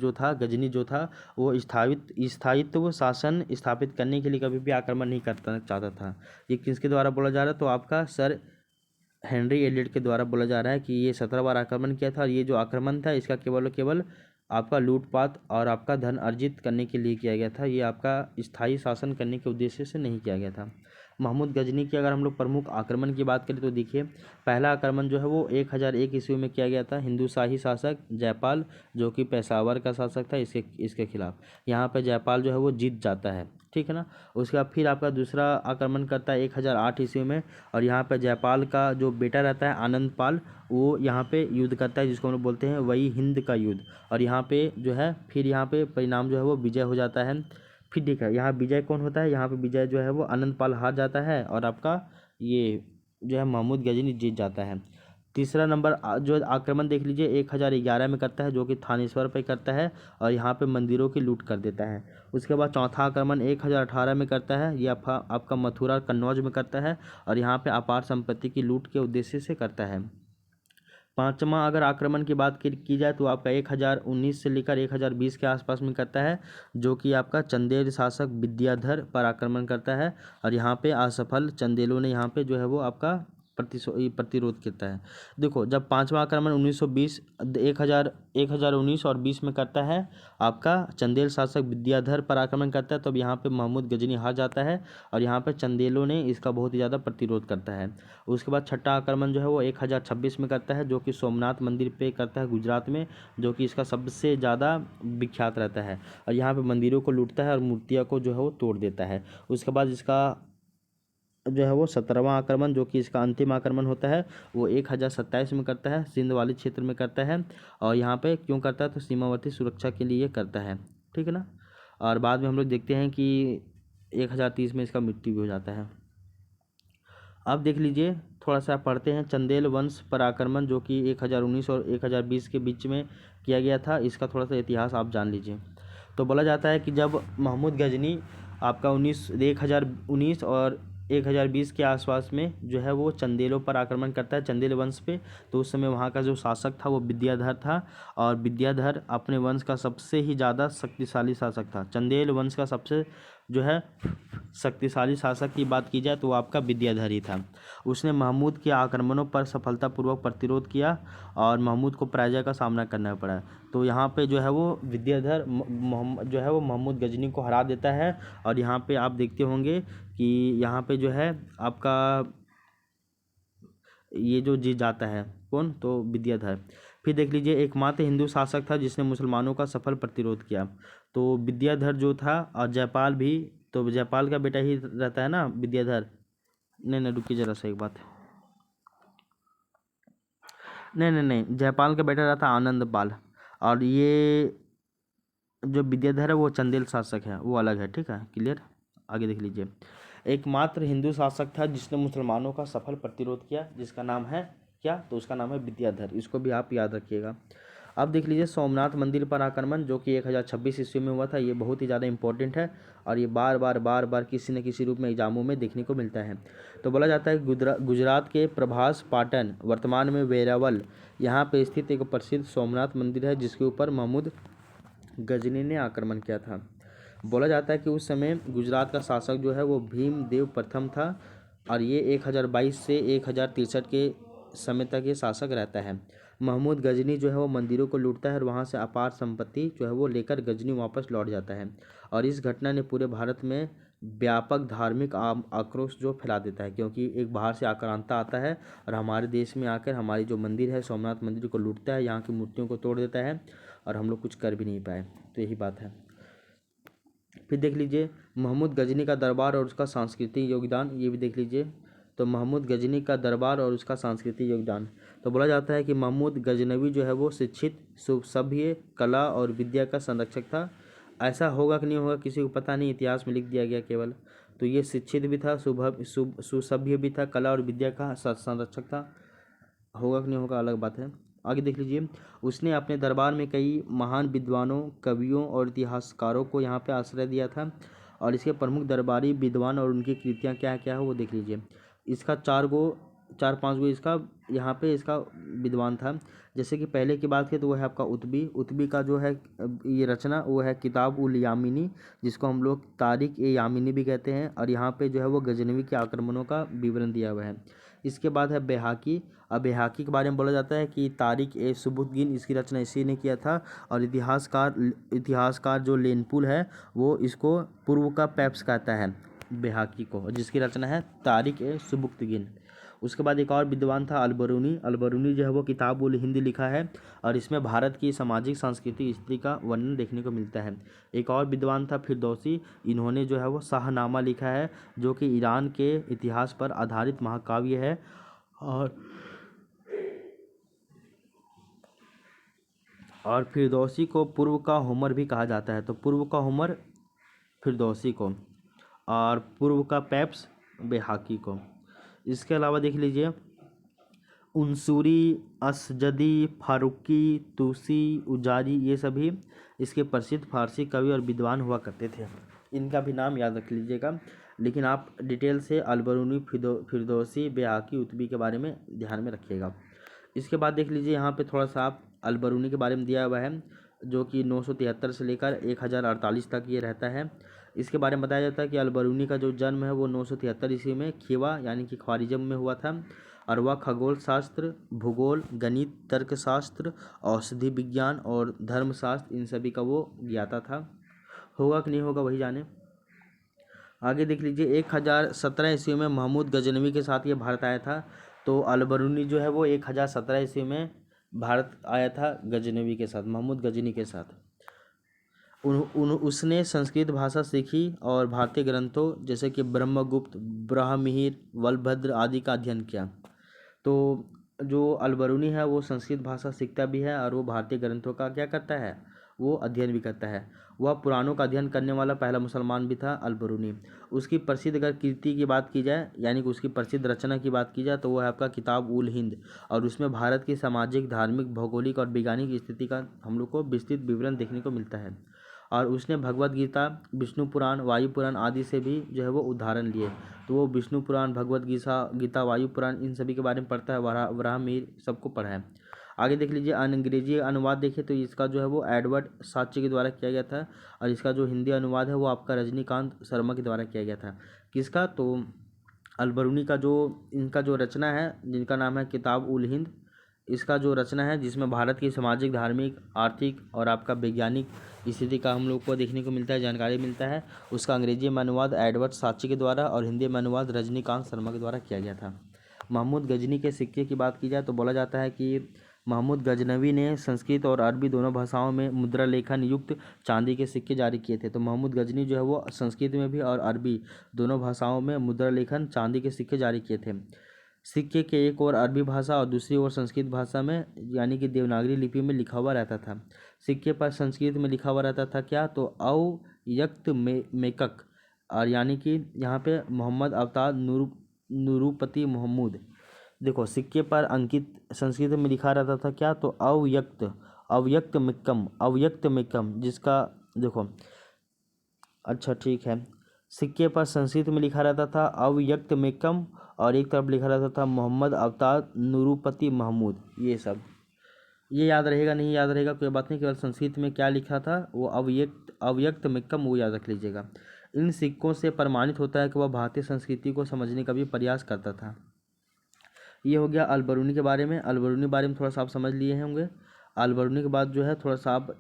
जो था वो स्थायित्व शासन स्थापित करने के लिए कभी भी आक्रमण नहीं करना चाहता था। ये किसके द्वारा बोला जा रहा है? तो आपका सर हेनरी एलियट के द्वारा बोला जा रहा है कि ये 17 बार आक्रमण किया था और ये जो आक्रमण था इसका केवल और केवल आपका लूटपाट और आपका धन अर्जित करने के लिए किया गया था। ये आपका स्थायी शासन करने के उद्देश्य से नहीं किया गया था। महमूद गजनी की अगर हम लोग प्रमुख आक्रमण की बात करें तो देखिए, पहला आक्रमण जो है वो 1001 ईस्वी में किया गया था। हिंदू शाही शासक जयपाल जो कि पेशावर का शासक था इसके खिलाफ यहाँ पे जयपाल जो है वो जीत जाता है, ठीक है ना। उसके बाद फिर आपका दूसरा आक्रमण करता है 1008 ईस्वी में, और यहाँ पे जयपाल का जो बेटा रहता है आनंद पाल, वो यहाँ पे युद्ध करता है जिसको हम लोग बोलते हैं वही हिंद का युद्ध। और यहाँ पे जो है फिर यहाँ पे परिणाम जो है वो विजय हो जाता है। फिर ठीक है, यहाँ विजय कौन होता है? यहाँ पे विजय जो है वो आनंद पाल हार जाता है और आपका ये जो है महमूद गजनी जीत जाता है। तीसरा नंबर जो आक्रमण देख लीजिए 1011 में करता है जो कि थानेश्वर पे करता है और यहाँ पे मंदिरों की लूट कर देता है। उसके बाद चौथा आक्रमण 1018 में करता है, ये आपका मथुरा कन्नौज में करता है और यहाँ पे अपार संपत्ति की लूट के उद्देश्य से करता है। पांचवा अगर आक्रमण की बात की जाए तो आपका 1019 से लेकर 1020 के आसपास में करता है, जो कि आपका चंदेल शासक विद्याधर पर आक्रमण करता है और यहाँ पे असफल चंदेलों ने यहाँ पे जो है वो आपका प्रतिरोध करता है। देखो, जब पांचवा आक्रमण 1920 1019 और 20 में करता है, आपका चंदेल शासक विद्याधर पर आक्रमण करता है, तब यहाँ पे महमूद गजनी हार जाता है और यहाँ पे चंदेलों ने इसका बहुत ही ज़्यादा प्रतिरोध करता है। उसके बाद छठा आक्रमण जो है वो 1026 में करता है, जो कि सोमनाथ मंदिर पे करता है गुजरात में, जो कि इसका सबसे ज़्यादा विख्यात रहता है और यहाँ पे मंदिरों को लूटता है और मूर्तियों को जो है वो तोड़ देता है। उसके बाद इसका जो है वो 17वां आक्रमण, जो कि इसका अंतिम आक्रमण होता है, वो 1027 में करता है, सिंध वाली क्षेत्र में करता है और यहाँ पे क्यों करता है? तो सीमावर्ती सुरक्षा के लिए करता है, ठीक है ना। और बाद में हम लोग देखते हैं कि 1030 में इसका मृत्यु भी हो जाता है। अब देख लीजिए, थोड़ा सा पढ़ते हैं चंदेल वंश पर आक्रमण, जो कि 1019 और 1020 के बीच में किया गया था। इसका थोड़ा सा इतिहास आप जान लीजिए। तो बोला जाता है कि जब महमूद गजनी आपका 1019 और 1020 के आसपास में जो है वो चंदेलों पर आक्रमण करता है, चंदेल वंश पे, तो उस समय वहाँ का जो शासक था वो विद्याधर था और विद्याधर अपने वंश का सबसे ही ज़्यादा शक्तिशाली शासक था। चंदेल वंश का सबसे जो है शक्तिशाली शासक की बात की जाए तो वो आपका विद्याधर ही था। उसने महमूद के आक्रमणों पर सफलतापूर्वक प्रतिरोध किया और महमूद को पराजय का सामना करना पड़ा। तो यहाँ पे जो है वो विद्याधर जो है वो महमूद गजनी को हरा देता है और यहाँ पे आप देखते होंगे कि यहाँ पे जो है आपका ये जो जीत जाता है कौन? तो विद्याधर। फिर देख लीजिए, एकमात्र हिंदू शासक था जिसने मुसलमानों का सफल प्रतिरोध किया, तो विद्याधर जो था। और जयपाल भी, तो जयपाल का बेटा ही रहता है ना विद्याधर। नहीं, रुकिए जरा सा एक बात। नहीं, जयपाल का बेटा रहता आनंद पाल और ये जो विद्याधर है वो चंदेल शासक है, वो अलग है, ठीक है, क्लियर। आगे देख लीजिए, एकमात्र हिंदू शासक था जिसने मुसलमानों का सफल प्रतिरोध किया, जिसका नाम है क्या? तो उसका नाम है विद्याधर। इसको भी आप याद रखिएगा। अब देख लीजिए सोमनाथ मंदिर पर आक्रमण, जो कि 1026 ईस्वी में हुआ था। ये बहुत ही ज़्यादा इंपॉर्टेंट है और ये बार बार किसी न किसी रूप में एग्जामों में देखने को मिलता है। तो बोला जाता है गुजरात के प्रभास पाटन, वर्तमान में वेरावल, यहाँ पे स्थित एक प्रसिद्ध सोमनाथ मंदिर है जिसके ऊपर महमूद गजनी ने आक्रमण किया था। बोला जाता है कि उस समय गुजरात का शासक जो है वो भीमदेव प्रथम था और ये 1022 से 1063 के समय तक ये शासक रहता है। महमूद गजनी जो है वो मंदिरों को लूटता है और वहाँ से अपार संपत्ति जो है वो लेकर गजनी वापस लौट जाता है और इस घटना ने पूरे भारत में व्यापक धार्मिक आक्रोश जो फैला देता है, क्योंकि एक बाहर से आक्रांता आता है और हमारे देश में आकर हमारी जो मंदिर है सोमनाथ मंदिर को लूटता है, यहाँ की मूर्तियों को तोड़ देता है और हम लोग कुछ कर भी नहीं पाए। तो यही बात है। फिर देख लीजिए महमूद गजनी का दरबार और उसका सांस्कृतिक योगदान, ये भी देख लीजिए। तो महमूद गजनी का दरबार और उसका सांस्कृतिक योगदान, तो बोला जाता है कि महमूद गजनवी जो है वो शिक्षित, सभ्य, कला और विद्या का संरक्षक था। ऐसा होगा कि नहीं होगा किसी को पता नहीं, इतिहास में लिख दिया गया केवल। तो ये शिक्षित भी था, सुसभ्य भी था, कला और विद्या का संरक्षक था। होगा कि नहीं होगा अलग बात है। आगे देख लीजिए, उसने अपने दरबार में कई महान विद्वानों, कवियों और इतिहासकारों को यहाँ पे आश्रय दिया था। और इसके प्रमुख दरबारी विद्वान और उनकी कृतियाँ क्या क्या है वो देख लीजिए। इसका 4-5 गो इसका यहाँ पे इसका विद्वान था। जैसे कि पहले की बात की तो वो है आपका उतबी का जो है ये रचना वो है किताब उल यामिनी, जिसको हम लोग तारिक ए यामिनी भी कहते हैं। और यहाँ पे जो है वो गजनवी के आक्रमणों का विवरण दिया हुआ है। इसके बाद है बैहाकी। अब बैहाकी के बारे में बोला जाता है कि तारिक ए सुबुतगिन इसकी रचना इसी ने किया था। और इतिहासकार जो लेनपुल है वो इसको पूर्व का पैप्स कहता है बैहाकी को, जिसकी रचना है तारिक ए सुबुतगिन। उसके बाद एक और विद्वान था अलबरूनी जो है वो किताब उल हिंद लिखा है। और इसमें भारत की सामाजिक सांस्कृतिक स्थिति का वर्णन देखने को मिलता है। एक और विद्वान था फिरदौसी, इन्होंने जो है वो शाहनामा लिखा है, जो कि ईरान के इतिहास पर आधारित महाकाव्य है। और फिरदौसी को पूर्व का होमर भी कहा जाता है। तो पूर्व का होमर फिरदौसी को, और पूर्व का पैप्स बैहाकी को। इसके अलावा देख लीजिए, उनसूरी, असजदी, फारूकी, तूसी, उजारी, ये सभी इसके प्रसिद्ध फारसी कवि और विद्वान हुआ करते थे। इनका भी नाम याद रख लीजिएगा। लेकिन आप डिटेल से अलबरूनी, फिरदौसी, बैहाकी, उतबी के बारे में ध्यान में रखिएगा। इसके बाद देख लीजिए, यहाँ पे थोड़ा सा आप अलबरूनी के बारे में दिया हुआ है, जो कि 973 से लेकर 1048 तक ये रहता है। इसके बारे में बताया जाता है कि अलबरूनी का जो जन्म है वो 973 ईस्वी में खिवा यानी कि ख्वारिज़म में हुआ था। और वह खगोल शास्त्र, भूगोल, गणित, तर्कशास्त्र, औषधि विज्ञान और धर्मशास्त्र इन सभी का वो ज्ञाता था। होगा कि नहीं होगा वही जाने। आगे देख लीजिए, 1017 ईस्वी में महमूद गजनवी के साथ ये भारत आया था। तो अलबरूनी जो है वो 1017 ईस्वी में भारत आया था गजनवी के साथ, महमूद गजनी के साथ। उसने संस्कृत भाषा सीखी और भारतीय ग्रंथों जैसे कि ब्रह्मगुप्त, बृहमिहिर, बलभद्र आदि का अध्ययन किया। तो जो अलबरूनी है वो संस्कृत भाषा सीखता भी है और वो भारतीय ग्रंथों का क्या करता है, वो अध्ययन भी करता है। वह पुराणों का अध्ययन करने वाला पहला मुसलमान भी था अलबरूनी। उसकी प्रसिद्ध अगर कृति की बात की जाए, यानी कि उसकी प्रसिद्ध रचना की बात की जाए, तो वो है आपका किताब उल हिंद। और उसमें भारत की सामाजिक, धार्मिक, भौगोलिक और वैज्ञानिक स्थिति का हम लोग को विस्तृत विवरण देखने को मिलता है। और उसने भगवद गीता, विष्णु पुराण, वायु पुराण आदि से भी जो है वो उदाहरण लिए। तो वो विष्णु पुराण, भगवद गीता, वायु पुराण इन सभी के बारे में पढ़ता है, वराहमिहिर सबको पढ़ा है। आगे देख लीजिए, अंग्रेजी अनुवाद देखिए तो इसका जो है वो एडवर्ड साच्य के द्वारा किया गया था। और इसका जो हिंदी अनुवाद है वो आपका रजनीकांत शर्मा के द्वारा किया गया था। किसका, तो अलबरूनी का जो इनका जो रचना है जिनका नाम है किताब उल हिंद, इसका जो रचना है जिसमें भारत की सामाजिक, धार्मिक, आर्थिक और आपका वैज्ञानिक स्थिति का हम लोग को देखने को मिलता है, जानकारी मिलता है। उसका अंग्रेजी में अनुवाद एडवर्ड साच्य के द्वारा और हिंदी में अनुवाद रजनीकांत शर्मा के द्वारा किया गया था। महमूद गजनी के सिक्के की बात की जाए तो बोला जाता है कि महमूद गजनवी ने संस्कृत और अरबी दोनों भाषाओं में मुद्रा लेखन युक्त चांदी के सिक्के जारी किए थे। तो महमूद गजनी जो है वो संस्कृत में भी और अरबी दोनों भाषाओं में मुद्रा लेखन चांदी के सिक्के जारी किए थे। सिक्के के एक ओर अरबी भाषा और दूसरी ओर संस्कृत भाषा में यानी कि देवनागरी लिपि में लिखा हुआ रहता था। सिक्के पर संस्कृत में लिखा हुआ रहता था क्या, तो अव्यक्त मेकक, और यानी कि यहाँ पे मोहम्मद अवतार नूरुपति महमूद। देखो सिक्के पर अंकित संस्कृत में लिखा रहता था क्या, तो अव्यक्त मेकम जिसका देखो, अच्छा ठीक है, सिक्के पर संस्कृत में लिखा रहता था अव्यक्त मेकम और एक तरफ लिखा रहता था मोहम्मद अवतार नूरुपति महमूद। ये सब ये याद रहेगा नहीं याद रहेगा कोई बात नहीं, केवल संस्कृत में क्या लिखा था वो अव्यक्त मेकम, वो याद रख लीजिएगा। इन सिक्कों से प्रमाणित होता है कि वह भारतीय संस्कृति को समझने का भी प्रयास करता था। ये हो गया अलबरूनी के बारे में। अलबरूनी के बारे में थोड़ा सा आप समझ लिए होंगे। अलबरूनी के बाद जो है थोड़ा सा आप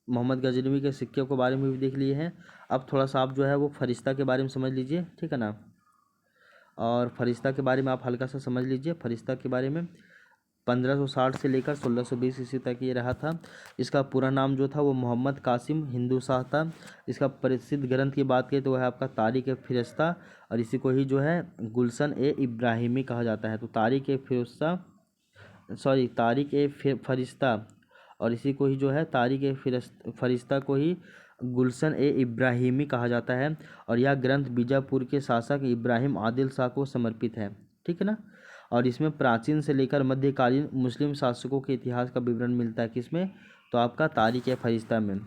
मोहम्मद गजनवी के सिक्के के बारे में भी देख लिए हैं। अब थोड़ा सा आप जो है वो फरिश्ता के बारे में समझ लीजिए, ठीक है ना। और फरिश्ता के बारे में आप हल्का सा समझ लीजिए। फरिश्ता के बारे में 1560 से लेकर 1620 ईस्वी तक ये रहा था। इसका पूरा नाम जो था वो मोहम्मद कासिम हिंदू शाह था। इसका प्रसिद्ध ग्रंथ की बात करें तो वह है आपका तारीख ए फिरिश्ता, और इसी को ही जो है गुलशन ए इब्राहिमी कहा जाता है। तो तारीख ए फरिश्ता, और इसी को ही जो है तारीख ए फरिश्ता को ही गुलशन ए इब्राहिमी कहा जाता है। और यह ग्रंथ बीजापुर के शासक इब्राहिम आदिल शाह को समर्पित है, ठीक है ना। और इसमें प्राचीन से लेकर मध्यकालीन मुस्लिम शासकों के इतिहास का विवरण मिलता है। किसमें? तो आपका तारीख़ फरिश्ता में,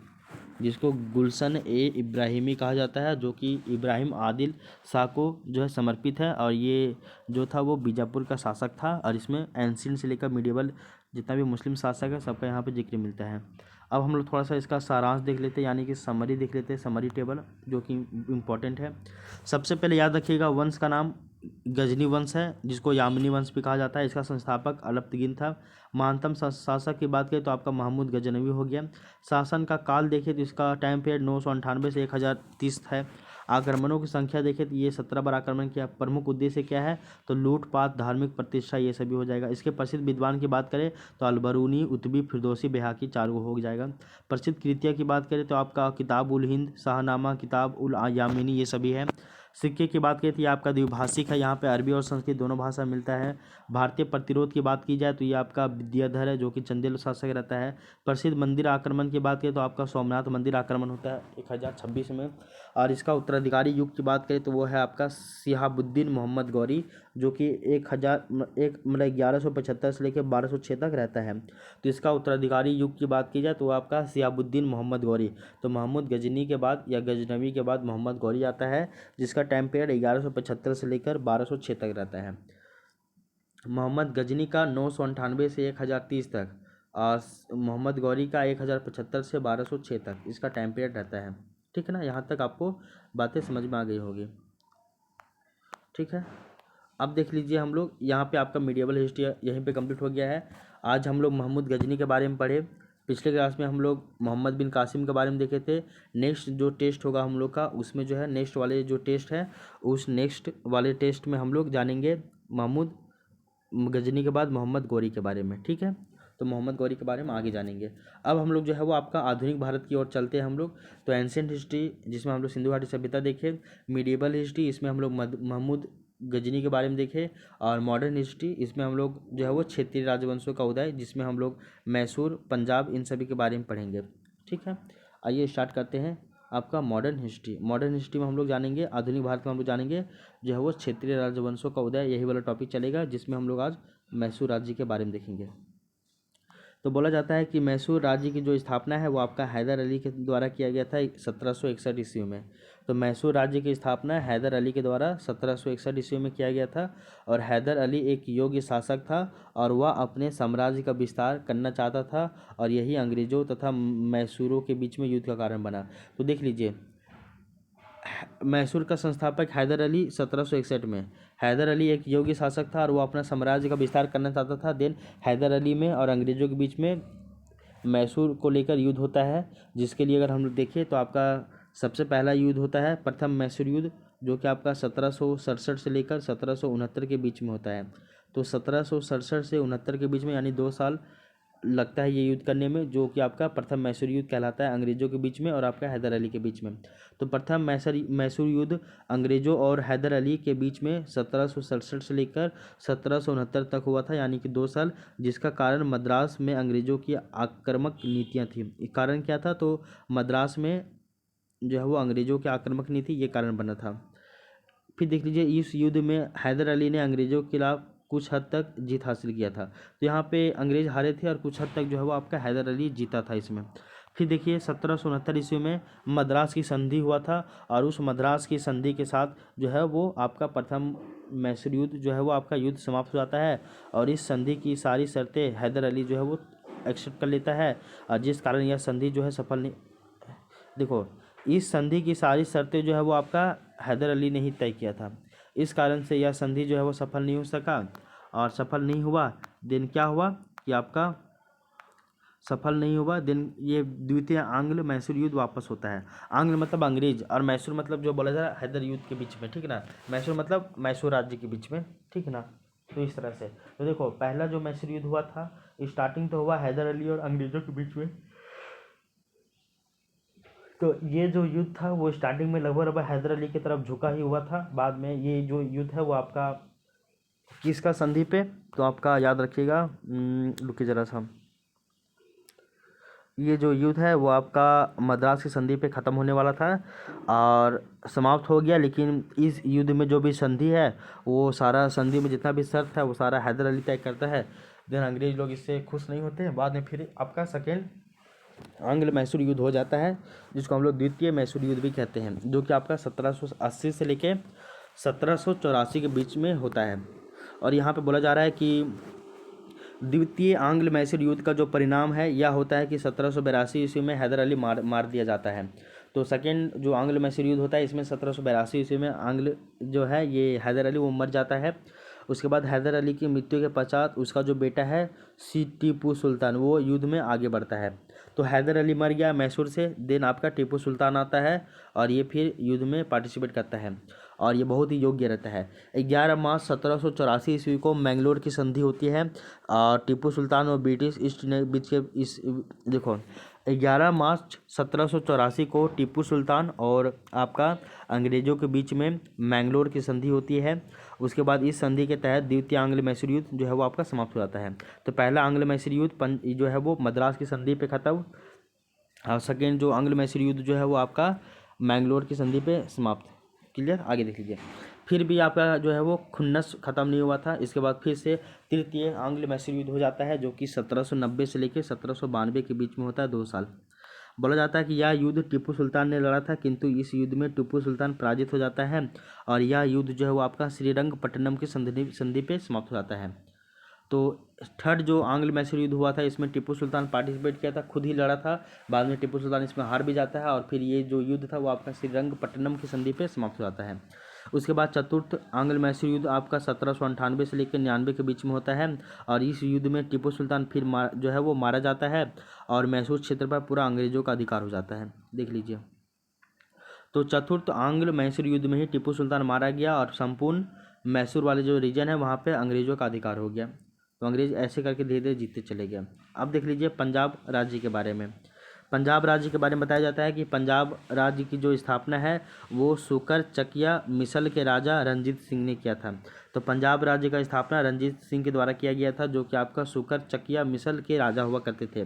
जिसको गुलशन ए इब्राहिमी कहा जाता है, जो कि इब्राहिम आदिल शाह को जो है समर्पित है। और ये जो था वो बीजापुर का शासक था। और इसमें एंशिएंट से लेकर मिडिवल जितना भी मुस्लिम शासक है सबका यहाँ पे जिक्र मिलता है। अब हम लोग थोड़ा सा इसका सारांश देख लेते हैं, यानी कि समरी देख लेते हैं, समरी टेबल जो कि इम्पोर्टेंट है। सबसे पहले याद रखिएगा वंश का नाम गजनी वंश है, जिसको यामिनी वंश भी कहा जाता है। इसका संस्थापक अलप्तगिन था। महानतम शासक की बात करें तो आपका महमूद गजनवी हो गया। शासन का काल देखें तो इसका टाइम पीरियड 998 से 1030 है। आक्रमणों की संख्या देखें तो ये 17 बार आक्रमण किया। प्रमुख उद्देश्य क्या है? तो लूटपाट, धार्मिक प्रतिष्ठा, ये सभी हो जाएगा। इसके प्रसिद्ध विद्वान की बात करें तो अलबरूनी, उतबी, फिरदौसी, बेहाकी, चारों हो जाएगा। प्रसिद्ध कृतियाँ की बात करें तो आपका किताब उल हिंद, शाहनामा, किताब उल यामिनी, ये सभी है। सिक्के की बात करें तो ये आपका द्विभाषिक है, यहाँ पे अरबी और संस्कृत दोनों भाषा मिलता है। भारतीय प्रतिरोध की बात की जाए तो ये आपका विद्याधर है, जो कि चंदेल शासक रहता है। प्रसिद्ध मंदिर आक्रमण की बात करें तो आपका सोमनाथ मंदिर आक्रमण होता है 1026 में। और इसका उत्तराधिकारी युग की बात करें तो वो है आपका शिहाबुद्दीन मोहम्मद गौरी, जो कि 1175 से लेकर 1206 तक रहता है। तो इसका उत्तराधिकारी युग की बात की जाए तो वो आपका शिहाबुद्दीन मोहम्मद गौरी। तो महमूद गजनी के बाद या गजनवी के बाद मोहम्मद गौरी आता है, जिसका टाइम पीरियड 1175 से लेकर 1206 तक रहता है। मोहम्मद गजनी का 998 से 1030 तक, और मोहम्मद गौरी का 1075 से 1206 तक इसका टाइम पीरियड रहता है। ठीक है ना, यहाँ तक आपको बातें समझ में आ गई होगी। ठीक है, अब देख लीजिए हम लोग यहाँ पे आपका मीडिएवल हिस्ट्री यहीं पे कंप्लीट हो गया है। आज हम लोग महमूद गजनी के बारे में पढ़े। पिछले क्लास में हम लोग मोहम्मद बिन कासिम के बारे में देखे थे। नेक्स्ट जो टेस्ट होगा हम लोग का, उसमें जो है नेक्स्ट वाले जो टेस्ट है, उस नेक्स्ट वाले टेस्ट में हम लोग जानेंगे महमूद गजनी के बाद मोहम्मद गौरी के बारे में। ठीक है, तो मोहम्मद गौरी के बारे में आगे जानेंगे। अब हम लोग जो है वो आपका आधुनिक भारत की ओर चलते हैं हम लोग। तो एंशिएंट हिस्ट्री जिसमें हम लोग सिंधु घाटी सभ्यता देखे, मीडिएवल हिस्ट्री इसमें हम लोग महमूद गजनी के बारे में देखे, और मॉडर्न हिस्ट्री इसमें हम लोग जो है वो क्षेत्रीय राजवंशों का उदय, जिसमें हम लोग मैसूर, पंजाब, इन सभी के बारे में पढ़ेंगे। ठीक है, आइए स्टार्ट करते हैं आपका मॉडर्न हिस्ट्री। मॉडर्न हिस्ट्री में हम लोग जानेंगे, आधुनिक भारत में हम लोग जानेंगे जो है वो क्षेत्रीय राजवंशों का उदय, यही वाला टॉपिक चलेगा, जिसमें हम लोग आज मैसूर राज्य के बारे में देखेंगे। तो बोला जाता है कि मैसूर राज्य की जो स्थापना है वो आपका हैदर अली के द्वारा किया गया था 1761 ईस्वी में। तो मैसूर राज्य की स्थापना हैदर अली के द्वारा 1761 ईस्वी में किया गया था। और हैदर अली एक योग्य शासक था और वह अपने साम्राज्य का विस्तार करना चाहता था, और यही अंग्रेजों तथा मैसूरों के बीच में युद्ध का कारण बना। तो देख लीजिए, मैसूर का संस्थापक हैदर अली 1761 में। हैदर अली एक योग्य शासक था और वो अपना साम्राज्य का विस्तार करना चाहता था। देन हैदर अली में और अंग्रेजों के बीच में मैसूर को लेकर युद्ध होता है, जिसके लिए अगर हम लोग देखें तो आपका सबसे पहला युद्ध होता है प्रथम मैसूर युद्ध, जो कि आपका 1767 से लेकर 1769 के बीच में होता है। तो 1767 से 69 के बीच में, यानी 2 साल लगता है ये युद्ध करने में, जो कि आपका प्रथम मैसूर युद्ध कहलाता है, अंग्रेजों के बीच में और आपका हैदर अली के बीच में। तो प्रथम मैसूर युद्ध अंग्रेजों और हैदर अली के बीच में 1767 से लेकर 1769 तक हुआ था, यानी कि 2 साल, जिसका कारण मद्रास में अंग्रेजों की आक्रामक नीतियाँ थी। कारण क्या था? तो मद्रास में जो है वो अंग्रेजों की आक्रामक नीति, ये कारण बना था। फिर देख लीजिए, इस युद्ध में हैदर अली ने अंग्रेजों के खिलाफ कुछ हद तक जीत हासिल किया था। तो यहाँ पे अंग्रेज हारे थे और कुछ हद तक जो है वो आपका हैदर अली जीता था इसमें। फिर देखिए 1769 ईस्वी में मद्रास की संधि हुआ था, और उस मद्रास की संधि के साथ जो है वो आपका प्रथम मैसूर युद्ध जो है वो आपका युद्ध समाप्त हो जाता है। और इस संधि की सारी शर्तें हैदर अली जो है वो एक्सेप्ट कर लेता है, और जिस कारण यह संधि जो है सफल नहीं, देखो इस संधि की सारी शर्तें जो है वो आपका हैदर अली ने ही तय किया था। इस कारण से यह संधि जो है वो सफल नहीं हो सका, और सफल नहीं हुआ। दिन क्या हुआ कि आपका सफल नहीं हुआ, दिन ये द्वितीय आंग्ल मैसूर युद्ध वापस होता है। आंग्ल मतलब अंग्रेज, और मैसूर मतलब जो बोला जा रहा है हैदर युद्ध के बीच में। ठीक ना, मैसूर मतलब मैसूर राज्य के बीच में। ठीक ना, तो इस तरह से तो देखो पहला जो मैसूर युद्ध हुआ था, स्टार्टिंग तो हुआ हैदर अली और अंग्रेजों के बीच में। तो ये जो युद्ध था वो स्टार्टिंग में लगभग हैदर अली की तरफ झुका ही हुआ था। बाद में ये जो युद्ध है वो आपका किसका संधि पे, तो आपका याद रखिएगा, रुकिए जरा सा, ये जो युद्ध है वो आपका मद्रास की संधि पे ख़त्म होने वाला था और समाप्त हो गया। लेकिन इस युद्ध में जो भी संधि है वो सारा संधि में जितना भी शर्त है वो सारा हैदर अली तय करता है। देन अंग्रेज लोग इससे खुश नहीं होते हैं। बाद में फिर आपका सेकेंड आंग्ल मैसूर युद्ध हो जाता है, जिसको हम लोग द्वितीय मैसूर युद्ध भी कहते हैं, जो कि आपका 1780 से लेके 1784 के बीच में होता है। और यहाँ पे बोला जा रहा है कि द्वितीय आंग्ल मैसूर युद्ध का जो परिणाम है यह होता है कि 1782 ईस्वी में हैदर अली मार दिया जाता है। तो सेकेंड जो आंग्ल मैसूर युद्ध होता है इसमें 1782 ईस्वी में आंग्ल जो है ये हैदर अली वो मर जाता है। उसके बाद हैदर अली की मृत्यु के पश्चात उसका जो बेटा है टीपू सुल्तान वो युद्ध में आगे बढ़ता है। तो हैदर अली मर गया मैसूर से, देन आपका टीपू सुल्तान आता है और ये फिर युद्ध में पार्टिसिपेट करता है और ये बहुत ही योग्य रहता है। 11 मार्च 1784 ईस्वी को मैंगलोर की संधि होती है और टीपू सुल्तान और ब्रिटिश ईस्ट ने बीच के इस देखो 11 मार्च 1784 को टीपू सुल्तान और आपका अंग्रेज़ों के बीच में मैंगलोर की संधि होती है। उसके बाद इस संधि के तहत द्वितीय आंग्ल मैसूर युद्ध जो है वो आपका समाप्त हो जाता है। तो पहला आंग्ल मैसूर युद्ध जो है वो मद्रास की संधि पे ख़त्म और सेकेंड जो आंग्ल मैसूर युद्ध जो है वो आपका मैंगलोर की संधि पे समाप्त। क्लियर, आगे देख लीजिए। फिर भी आपका जो है वो खुन्नस ख़त्म नहीं हुआ था। इसके बाद फिर से तृतीय आंग्ल मैसूर युद्ध हो जाता है, जो कि 1790 से लेकर 1792 के बीच में होता है, 2 साल। बोला जाता है कि यह युद्ध टीपू सुल्तान ने लड़ा था, किंतु इस युद्ध में टीपू सुल्तान पराजित हो जाता है और यह युद्ध जो है वो आपका श्रीरंगपट्टनम की संधि पे समाप्त हो जाता है। तो थर्ड जो आंग्ल मैसूर युद्ध हुआ था इसमें टीपू सुल्तान पार्टिसिपेट किया था, खुद ही लड़ा था। बाद में टीपू सुल्तान इसमें हार भी जाता है और फिर ये जो युद्ध था वो आपका श्रीरंगपट्टनम की संधि पे समाप्त हो जाता है। उसके बाद चतुर्थ आंग्ल मैसूर युद्ध आपका 1798 से लेकर 99 के बीच में होता है और इस युद्ध में टीपू सुल्तान फिर जो है वो मारा जाता है और मैसूर क्षेत्र पर पूरा अंग्रेजों का अधिकार हो जाता है। देख लीजिए। तो चतुर्थ आंग्ल मैसूर युद्ध में ही टीपू सुल्तान मारा गया और संपूर्ण मैसूर वाले जो रीजन है वहाँ पे अंग्रेजों का अधिकार हो गया। तो अंग्रेज ऐसे करके धीरे धीरे जीतते चले गए। अब देख लीजिए पंजाब राज्य के बारे में। पंजाब राज्य के बारे में बताया जाता है कि पंजाब राज्य की जो स्थापना है वो सुकर चकिया मिसल के राजा रंजीत सिंह ने किया था। तो पंजाब राज्य का स्थापना रंजीत सिंह के द्वारा किया गया था, जो कि आपका सुकर चकिया मिसल के राजा हुआ करते थे।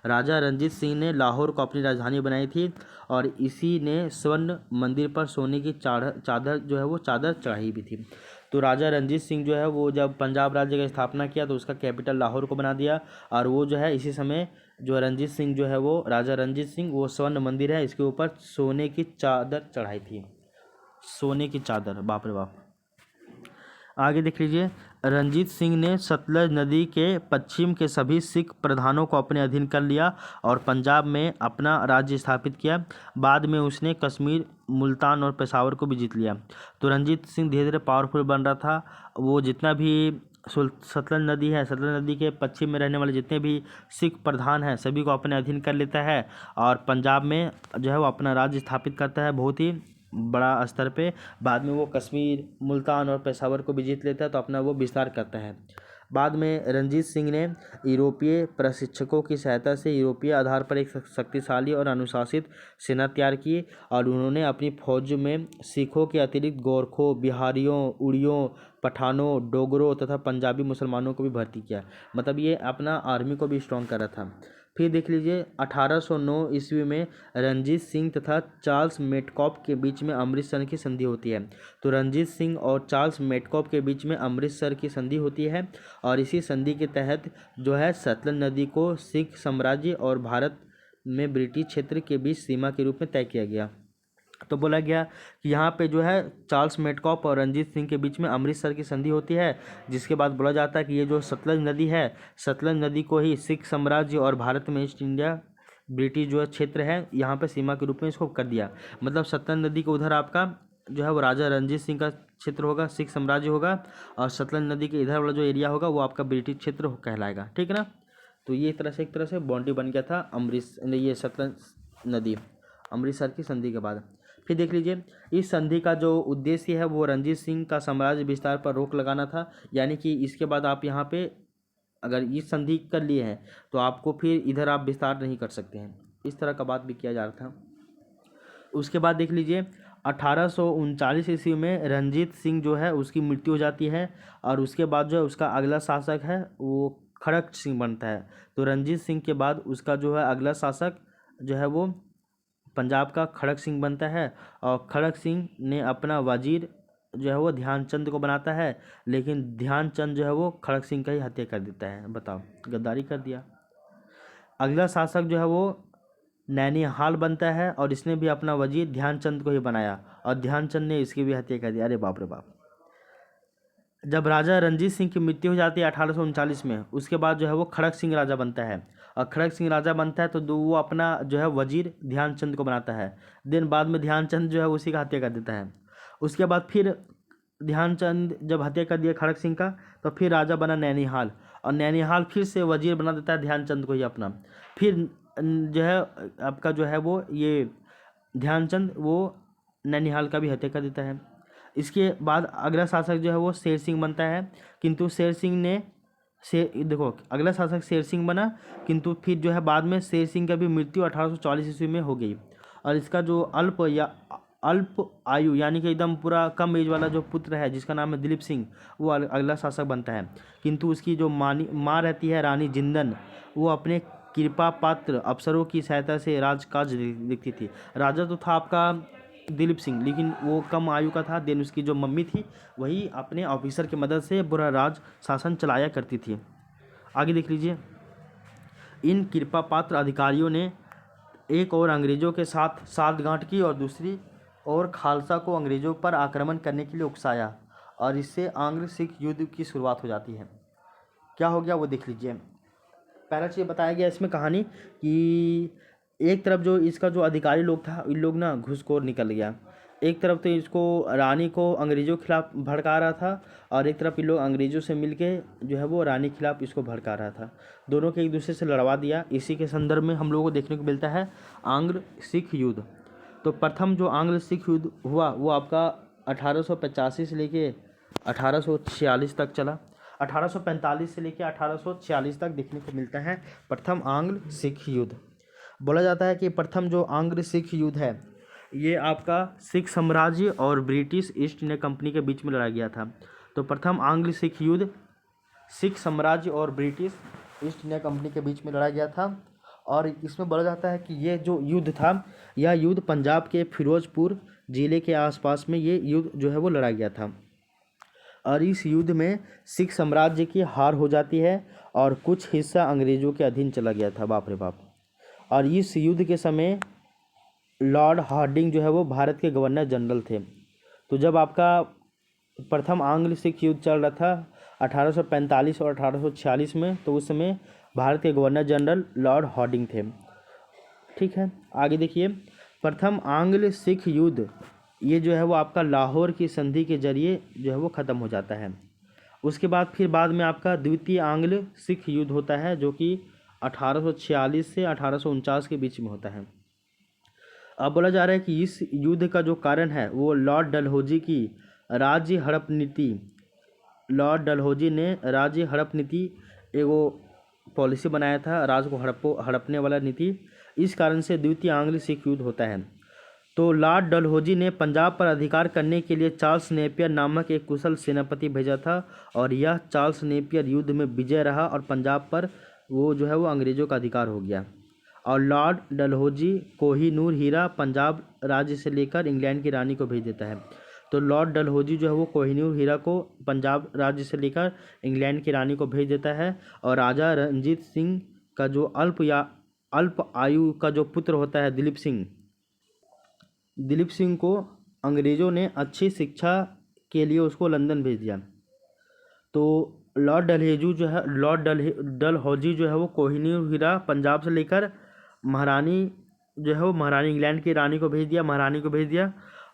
राजा रंजीत सिंह ने लाहौर को अपनी राजधानी बनाई थी और इसी ने स्वर्ण मंदिर पर सोने की चादर जो है वो चादर चढ़ाई भी थी। तो राजा रंजीत सिंह जो है वो जब पंजाब राज्य का स्थापना किया तो उसका कैपिटल लाहौर को बना दिया और वो जो है इसी समय जो रंजीत सिंह जो है वो राजा रंजीत सिंह वो स्वर्ण मंदिर है इसके ऊपर सोने की चादर चढ़ाई थी। सोने की चादर, बाप रे बाप। आगे देख लीजिए। रंजीत सिंह ने सतलज नदी के पश्चिम के सभी सिख प्रधानों को अपने अधीन कर लिया और पंजाब में अपना राज्य स्थापित किया। बाद में उसने कश्मीर, मुल्तान और पेशावर को भी जीत लिया। तो रंजीत सिंह धीरे धीरे पावरफुल बन रहा था। वो जितना भी सतलज नदी है, सतलज नदी के पश्चिम में रहने वाले जितने भी सिख प्रधान हैं सभी को अपने अधीन कर लेता है और पंजाब में जो है वो अपना राज्य स्थापित करता है बहुत ही बड़ा स्तर पे। बाद में वो कश्मीर, मुल्तान और पेशावर को भी जीत लेता है तो अपना वो विस्तार करता है। बाद में रंजीत सिंह ने यूरोपीय प्रशिक्षकों की सहायता से यूरोपीय आधार पर एक शक्तिशाली और अनुशासित सेना तैयार की और उन्होंने अपनी फौज में सिखों के अतिरिक्त गोरखों, बिहारियों, उड़ियों, पठानों, डोगरों तथा पंजाबी मुसलमानों को भी भर्ती किया। मतलब ये अपना आर्मी को भी स्ट्रॉन्ग कर रहा था। फिर देख लीजिए 1809 ईस्वी में रंजीत सिंह तथा चार्ल्स मेटकॉप के बीच में अमृतसर की संधि होती है। तो रंजीत सिंह और चार्ल्स मेटकॉप के बीच में अमृतसर की संधि होती है और इसी संधि के तहत जो है सतलज नदी को सिख साम्राज्य और भारत में ब्रिटिश क्षेत्र के बीच सीमा के रूप में तय किया गया। तो बोला गया कि यहाँ पे जो है चार्ल्स मेटकॉप और रंजीत सिंह के बीच में अमृतसर की संधि होती है, जिसके बाद बोला जाता है कि ये जो सतलज नदी है, सतलज नदी को ही सिख साम्राज्य और भारत में ईस्ट इंडिया ब्रिटिश जो है क्षेत्र है यहाँ पे सीमा के रूप में इसको कर दिया। मतलब सतलज नदी के उधर आपका जो है वो राजा रंजीत सिंह का क्षेत्र होगा, सिख साम्राज्य होगा और सतलज नदी के इधर वाला जो एरिया होगा वो आपका ब्रिटिश क्षेत्र कहलाएगा। ठीक है ना। तो ये एक तरह से बाउंड्री बन गया था ये सतलज नदी अमृतसर की संधि के बाद। फिर देख लीजिए इस संधि का जो उद्देश्य है वो रंजीत सिंह का साम्राज्य विस्तार पर रोक लगाना था। यानी कि इसके बाद आप यहाँ पे अगर इस संधि कर लिए हैं तो आपको फिर इधर आप विस्तार नहीं कर सकते हैं, इस तरह का बात भी किया जा रहा था। उसके बाद देख लीजिए 1839 ईस्वी में रंजीत सिंह जो है उसकी मृत्यु हो जाती है और उसके बाद जो है उसका अगला शासक है वो खड़क सिंह बनता है। तो रणजीत सिंह के बाद उसका जो है अगला शासक जो है वो पंजाब का खड़क सिंह बनता है। और खड़क सिंह ने अपना वजीर जो है वो ध्यानचंद को बनाता है, लेकिन ध्यानचंद जो है वो खड़क सिंह का ही हत्या कर देता है। बताओ, गद्दारी कर दिया। अगला शासक जो है वो नैनीहाल बनता है और इसने भी अपना वजीर ध्यानचंद को ही बनाया और ध्यानचंद ने इसकी भी हत्या कर दी। अरे बाप रे बाप। जब राजा रणजीत सिंह की मृत्यु हो जाती है 1839 में, उसके बाद जो है वो खड़क सिंह राजा बनता है। और खड़क सिंह राजा बनता है तो वो अपना जो है वजीर ध्यानचंद को बनाता है। दिन बाद में ध्यानचंद जो है उसी का हत्या कर देता है। उसके बाद फिर ध्यानचंद जब हत्या कर दिया खड़क सिंह का, तो फिर राजा बना नैनीहाल और नैनीहाल फिर से वजीर बना देता है ध्यानचंद को ही अपना। फिर जो है आपका जो है वो ये ध्यानचंद वो नैनीहाल का भी हत्या कर देता है। इसके बाद अगला शासक जो है वो शेर सिंह बनता है, किंतु शेर सिंह ने देखो अगला शासक शेर सिंह बना, किंतु फिर जो है बाद में शेर सिंह का भी मृत्यु 1840 ईस्वी में हो गई। और इसका जो अल्प आयु यानी कि एकदम पूरा कम एज वाला जो पुत्र है जिसका नाम है दिलीप सिंह, वो अगला शासक बनता है। किंतु उसकी जो माँ रहती है रानी जिंदन, वो अपने कृपा पात्र अफसरों की सहायता से राजकाज देखती थी। राजा तो था आपका दिलीप सिंह, लेकिन वो कम आयु का था। देन उसकी जो मम्मी थी वही अपने ऑफिसर की मदद से बुरा राज शासन चलाया करती थी। आगे देख लीजिए। इन कृपा पात्र अधिकारियों ने एक और अंग्रेज़ों के साथ साठगांठ की और दूसरी और खालसा को अंग्रेज़ों पर आक्रमण करने के लिए उकसाया और इससे आंग्ल सिख युद्ध की शुरुआत हो जाती है। क्या हो गया वो देख लीजिए। पहला चीज़ बताया गया इसमें कहानी कि एक तरफ जो इसका जो अधिकारी लोग था, इन लोग ना घूसखोर निकल गया। एक तरफ तो इसको रानी को अंग्रेज़ों के खिलाफ भड़का रहा था और एक तरफ इन लोग अंग्रेज़ों से मिलके जो है वो रानी के खिलाफ इसको भड़का रहा था। दोनों के एक दूसरे से लड़वा दिया। इसी के संदर्भ में हम लोगों को देखने को मिलता है आंग्ल सिख युद्ध। तो प्रथम जो आंग्ल सिख युद्ध हुआ वो आपका 1885 से लेके 1846 तक चला। 1845 से लेकर 1846 तक देखने को मिलता है प्रथम आंग्ल सिख युद्ध। बोला जाता है कि प्रथम जो आंग्ल सिख युद्ध है ये आपका सिख साम्राज्य और ब्रिटिश ईस्ट इंडिया कंपनी के बीच में लड़ा गया था। तो प्रथम आंग्ल सिख युद्ध सिख साम्राज्य और ब्रिटिश ईस्ट इंडिया कंपनी के बीच में लड़ा गया था। और इसमें बोला जाता है कि ये जो युद्ध था, यह युद्ध पंजाब के फिरोजपुर ज़िले के आसपास में ये युद्ध जो है वो लड़ा गया था। और इस युद्ध में सिख साम्राज्य की हार हो जाती है और कुछ हिस्सा अंग्रेज़ों के अधीन चला गया था। बाप रे बाप। और इस युद्ध के समय लॉर्ड हार्डिंग जो है वो भारत के गवर्नर जनरल थे। तो जब आपका प्रथम आंग्ल सिख युद्ध चल रहा था 1845 और 1846 में, तो उस समय भारत के गवर्नर जनरल लॉर्ड हार्डिंग थे। ठीक है, आगे देखिए। प्रथम आंग्ल सिख युद्ध ये जो है वो आपका लाहौर की संधि के जरिए जो है वो ख़त्म हो जाता है। उसके बाद फिर बाद में आपका द्वितीय आंग्ल सिख युद्ध होता है जो कि 1846 से 1849 के बीच में होता है। अब बोला जा रहा है कि इस युद्ध का जो कारण है वो लॉर्ड डलहौजी की राज्य हड़प नीति। लॉर्ड डलहौजी ने राज्य हड़प नीति एगो पॉलिसी बनाया था, राज्य को हड़पने वाला नीति। इस कारण से द्वितीय आंग्ल सिख युद्ध होता है। तो लॉर्ड डलहौजी ने पंजाब पर अधिकार करने के लिए चार्ल्स नेपियर नामक एक कुशल सेनापति भेजा था और यह चार्ल्स नेपियर युद्ध में विजय रहा और पंजाब पर वो जो है वो अंग्रेज़ों का अधिकार हो गया। और लॉर्ड डलहौजी कोहिनूर हीरा पंजाब राज्य से लेकर इंग्लैंड की रानी को भेज देता है। तो लॉर्ड डलहौजी जो है वो कोहिनूर हीरा को पंजाब राज्य से लेकर इंग्लैंड की रानी को भेज देता है। और राजा रणजीत सिंह का जो अल्प आयु का जो पुत्र होता है दिलीप सिंह को अंग्रेज़ों ने अच्छी शिक्षा के लिए उसको लंदन भेज दिया। तो लॉर्ड डलहौजी जो है वो कोहिनूर हीरा पंजाब से लेकर महारानी जो है वो महारानी इंग्लैंड की रानी को भेज दिया, महारानी को भेज दिया।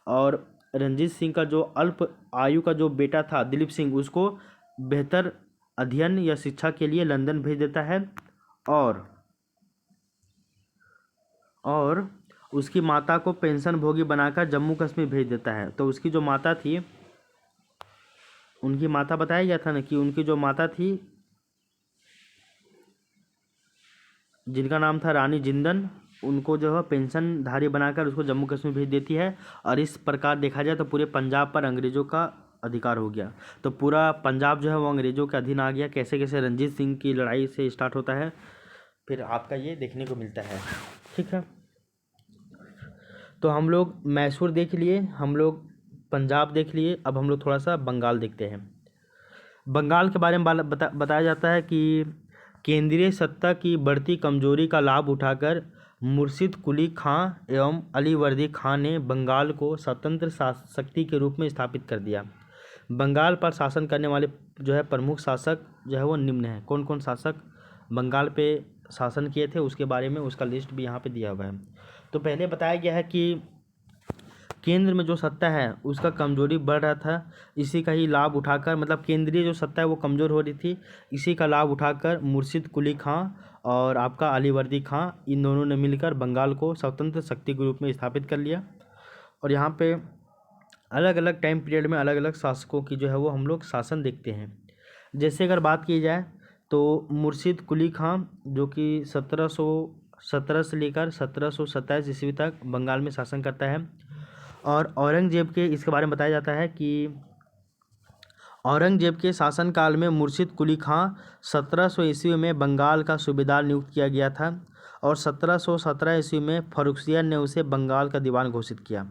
और रणजीत सिंह का जो अल्प आयु का जो बेटा था दिलीप सिंह, उसको बेहतर अध्ययन या शिक्षा के लिए लंदन भेज देता है। और उसकी माता को पेंशन भोगी बनाकर जम्मू कश्मीर भेज देता है। तो उसकी जो माता थी, उनकी माता बताया गया था ना कि उनकी जो माता थी जिनका नाम था रानी जिंदन, उनको जो है पेंशनधारी बनाकर उसको जम्मू कश्मीर भेज देती है। और इस प्रकार देखा जाए तो पूरे पंजाब पर अंग्रेज़ों का अधिकार हो गया। तो पूरा पंजाब जो है वो अंग्रेज़ों के अधीन आ गया। कैसे कैसे रंजीत सिंह की लड़ाई से स्टार्ट होता है, फिर आपका ये देखने को मिलता है। ठीक है, तो हम लोग मैसूर देख लिए, हम लोग पंजाब देख लिए, अब हम लोग थोड़ा सा बंगाल देखते हैं। बंगाल के बारे में बताया जाता है कि केंद्रीय सत्ता की बढ़ती कमजोरी का लाभ उठाकर मुर्शिद कुली खां एवं अलीवर्दी खां ने बंगाल को स्वतंत्र शक्ति के रूप में स्थापित कर दिया। बंगाल पर शासन करने वाले जो है प्रमुख शासक जो है वो निम्न हैं। कौन कौन शासक बंगाल पे शासन किए थे उसके बारे में उसका लिस्ट भी यहाँ पे दिया हुआ है। तो पहले बताया गया है कि केंद्र में जो सत्ता है उसका कमजोरी बढ़ रहा था, इसी का ही लाभ उठाकर, मतलब केंद्रीय जो सत्ता है वो कमज़ोर हो रही थी, इसी का लाभ उठाकर मुर्शिद कुली खां और आपका अलीवर्दी खां, इन दोनों ने मिलकर बंगाल को स्वतंत्र शक्ति के रूप में स्थापित कर लिया। और यहाँ पे अलग अलग टाइम पीरियड में अलग अलग शासकों की जो है वो हम लोग शासन देखते हैं। जैसे अगर बात की जाए तो मुर्शिद कुली खां जो कि 1717 से लेकर 1727 ईस्वी तक बंगाल में शासन करता है। और औरंगजेब के इसके बारे में बताया जाता है कि औरंगजेब के शासनकाल में मुर्शिद कुली खां 1700 ईस्वी में बंगाल का सूबेदार नियुक्त किया गया था और 1717 ईस्वी में फर्रुखसियर ने उसे बंगाल का दीवान घोषित किया।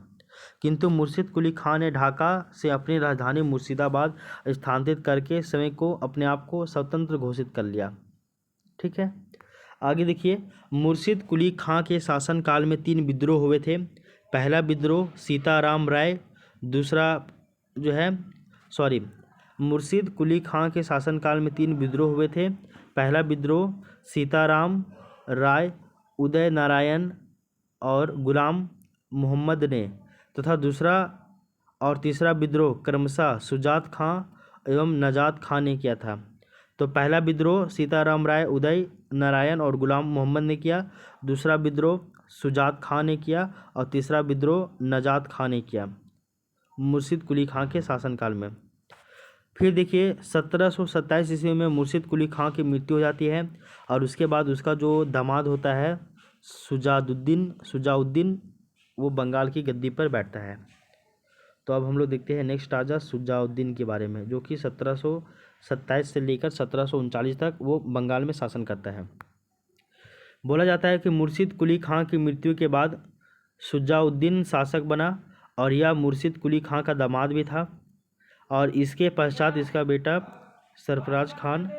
किंतु मुर्शिद कुली खां ने ढाका से अपनी राजधानी मुर्शिदाबाद स्थानांतरित करके स्वयं को अपने आप को स्वतंत्र घोषित कर लिया। ठीक है, आगे देखिए, मुर्शिद कुली खां के शासनकाल में 3 विद्रोह हुए थे। पहला विद्रोह सीताराम राय, दूसरा जो है मुर्शिद कुली खां के शासनकाल में 3 विद्रोह हुए थे। पहला विद्रोह सीताराम राय, उदय नारायण और गुलाम मोहम्मद ने, तथा दूसरा और तीसरा विद्रोह क्रमशः सुजात खां एवं नजात खां ने किया था। तो पहला विद्रोह सीताराम राय, उदय नारायण और गुलाम मोहम्मद ने किया, दूसरा विद्रोह सुजात खां ने किया और तीसरा विद्रोह नजात खां ने किया मुर्शिद कुली खां के शासनकाल में। फिर देखिए 1727 ईस्वी में मुर्शिद कुली खां की मृत्यु हो जाती है और उसके बाद उसका जो दामाद होता है सुजाउद्दीन वो बंगाल की गद्दी पर बैठता है। तो अब हम लोग देखते हैं नेक्स्ट राजा सुजाउद्दीन के बारे में, जो कि 1727 से लेकर 1739 तक वो बंगाल में शासन करता है। बोला जाता है कि मुर्शिद कुली खां की मृत्यु के बाद सुजाउद्दीन शासक बना और यह मुर्शिद कुली खां का दामाद भी था और इसके पश्चात इसका बेटा सरफराज खान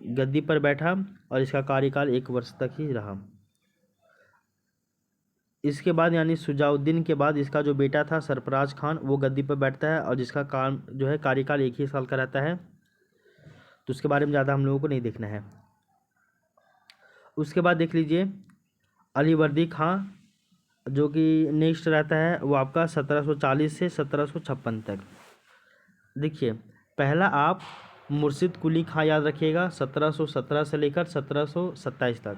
गद्दी पर बैठा और इसका कार्यकाल 1 वर्ष तक ही रहा। इसके बाद यानी सुजाउद्दीन के बाद इसका जो बेटा था सरफराज खान वो गद्दी पर बैठता है और जिसका काम जो है कार्यकाल 1 ही साल का रहता है। तो उसके बारे में ज़्यादा हम लोगों को नहीं देखना है। उसके बाद देख लीजिए अलीवर्दी खां जो कि नेक्स्ट रहता है वो आपका 1740 से 1756 तक। देखिए पहला आप मुर्शिद कुली खां याद रखिएगा 1717 से लेकर 1727 तक।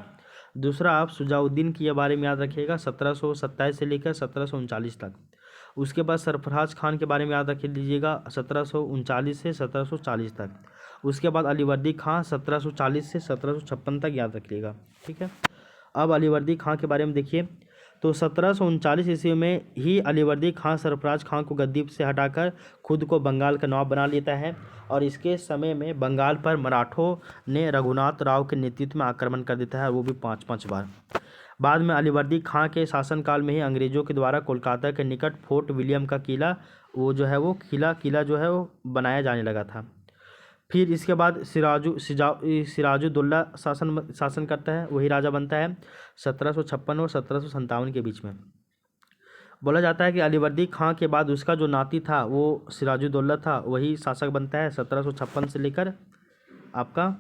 दूसरा आप सुजाउद्दीन के बारे में याद रखिएगा 1727 से लेकर 1739 तक। उसके बाद सरफराज खान के बारे में याद रख लीजिएगा 1739 से 1740 तक। उसके बाद अलीवर्दी खां 1740 से 1756 तक याद रखिएगा। ठीक है, अब अलीवर्दी खां के बारे में देखिए तो 1739 ईस्वी में ही अलीवर्दी खां सरफराज खां को गद्दी से हटाकर खुद को बंगाल का नवाब बना लेता है और इसके समय में बंगाल पर मराठों ने रघुनाथ राव के नेतृत्व में आक्रमण कर देता है, वो भी 5 बार। बाद में अलीवर्दी खां के शासनकाल में ही अंग्रेज़ों के द्वारा कोलकाता के निकट फोर्ट विलियम का किला वो जो है वो किला जो है वो बनाया जाने लगा था। फिर इसके बाद सिराजुद्दौला शासन करता है, वही राजा बनता है 1756 और 1757 के बीच में। बोला जाता है कि अलीवर्दी खां के बाद उसका जो नाती था वो सिराजुद्दौला था, वही शासक बनता है 1756 से लेकर आपका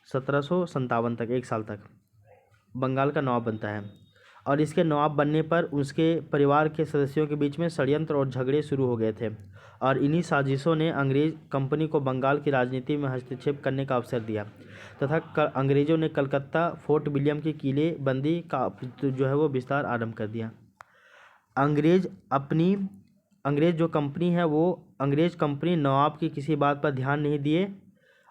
1757 तक, 1 साल तक बंगाल का नवाब बनता है। और इसके नवाब बनने पर उसके परिवार के सदस्यों के बीच में षड्यंत्र और झगड़े शुरू हो गए थे और इन्हीं साजिशों ने अंग्रेज कंपनी को बंगाल की राजनीति में हस्तक्षेप करने का अवसर दिया तथा अंग्रेज़ों ने कलकत्ता फोर्ट विलियम की किले बंदी का जो है वो विस्तार आरंभ कर दिया। अंग्रेज जो कंपनी है वो अंग्रेज कंपनी नवाब की किसी बात पर ध्यान नहीं दिए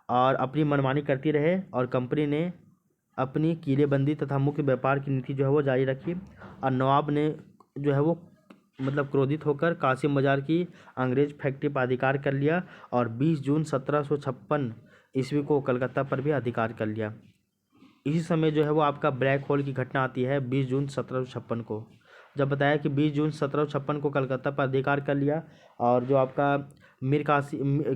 और अपनी मनमानी करती रहे और कंपनी ने अपनी किलेबंदी तथा मुख्य व्यापार की नीति जो है वो जारी रखी और नवाब ने जो है वो मतलब क्रोधित होकर कासिम बाजार की अंग्रेज फैक्ट्री पर अधिकार कर लिया और 20 जून 1756 ईस्वी को कलकत्ता पर भी अधिकार कर लिया। इसी समय जो है वो आपका ब्लैक होल की घटना आती है 20 जून 1756 को। जब बताया कि 20 जून 1756 को कलकत्ता पर अधिकार कर लिया और जो आपका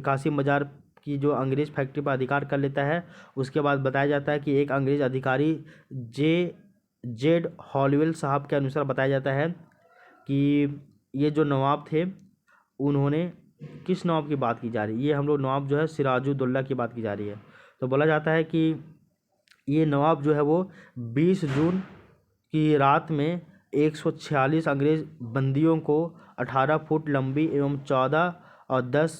कासिम बाजार की जो अंग्रेज फैक्ट्री पर अधिकार कर लेता है, उसके बाद बताया जाता है कि एक अंग्रेज अधिकारी जेड हॉलवेल साहब के अनुसार बताया जाता है कि ये जो नवाब थे उन्होंने, किस नवाब की बात की जा रही है, ये हम लोग नवाब जो है सिराजुद्दौला की बात की जा रही है। तो बोला जाता है कि ये नवाब जो है वो 20 जून की रात में 146 अंग्रेज बंदियों को 18 फुट लंबी एवं 14 और 10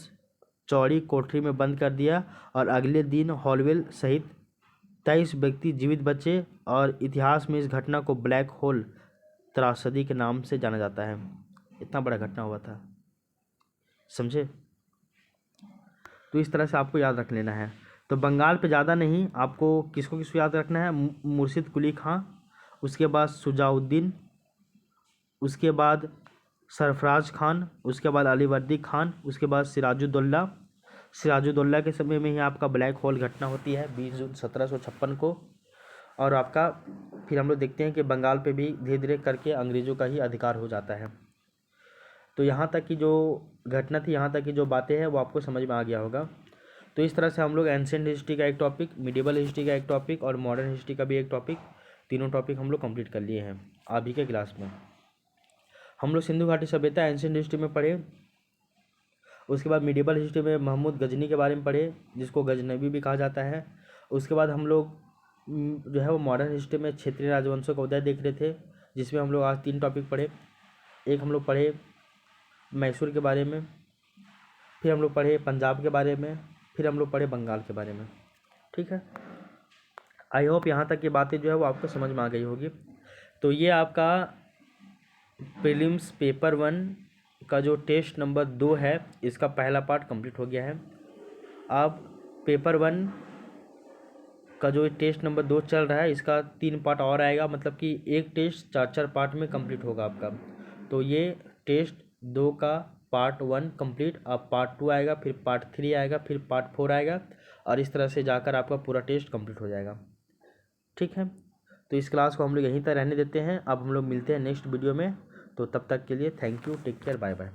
चौड़ी कोठरी में बंद कर दिया और अगले दिन हॉलवेल सहित 23 व्यक्ति जीवित बचे और इतिहास में इस घटना को ब्लैक होल त्रासदी के नाम से जाना जाता है। इतना बड़ा घटना हुआ था, समझे। तो इस तरह से आपको याद रख लेना है। तो बंगाल पे ज़्यादा नहीं, आपको किसको याद रखना है, मुर्शिद कुली खां, उसके बाद सुजाउद्दीन, उसके बाद सरफराज खान, उसके बाद अलीवर्दी खान, उसके बाद सिराजुद्दौला। सिराजुद्दौला के समय में ही आपका ब्लैक होल घटना होती है 20 जून 1756 को। और आपका फिर हम लोग देखते हैं कि बंगाल पे भी धीरे धीरे करके अंग्रेज़ों का ही अधिकार हो जाता है। तो यहाँ तक की जो घटना थी, यहाँ तक की जो बातें हैं वो आपको समझ में आ गया होगा। तो इस तरह से हम लोग एंशिएंट हिस्ट्री का एक टॉपिक, मिडिवल हिस्ट्री का एक टॉपिक और मॉडर्न हिस्ट्री का भी एक टॉपिक, तीनों टॉपिक हम लोग कंप्लीट कर लिए हैं अभी के क्लास में। हम लोग सिंधु घाटी सभ्यता एंशिएंट हिस्ट्री में पढ़े, उसके बाद मिडिवल हिस्ट्री में महमूद गजनी के बारे में पढ़े, जिसको गजनवी भी कहा जाता है। उसके बाद हम लोग जो है वो मॉडर्न हिस्ट्री में क्षेत्रीय राजवंशों का उदय देख रहे थे, जिसमें हम लोग आज 3 टॉपिक पढ़े। एक हम लोग पढ़े मैसूर के बारे में, फिर हम लोग पढ़े पंजाब के बारे में, फिर हम लोग पढ़े बंगाल के बारे में। ठीक है, आई होप यहाँ तक की बातें जो है वो आपको समझ में आ गई होगी। तो ये आपका प्रीलिम्स पेपर 1 का जो टेस्ट नंबर 2 है, इसका पहला पार्ट कंप्लीट हो गया है। अब पेपर 1 का जो टेस्ट नंबर 2 चल रहा है, इसका 3 पार्ट और आएगा, मतलब कि एक टेस्ट 4 पार्ट में कंप्लीट होगा आपका। तो ये टेस्ट 2 का पार्ट 1 कंप्लीट, अब पार्ट 2 आएगा, फिर पार्ट 3 आएगा, फिर पार्ट 4 आएगा और इस तरह से जाकर आपका पूरा टेस्ट कंप्लीट हो जाएगा। ठीक है, तो इस क्लास को हम लोग यहीं तक रहने देते हैं। अब हम लोग मिलते हैं नेक्स्ट वीडियो में। तो तब तक के लिए thank you, take care, bye bye.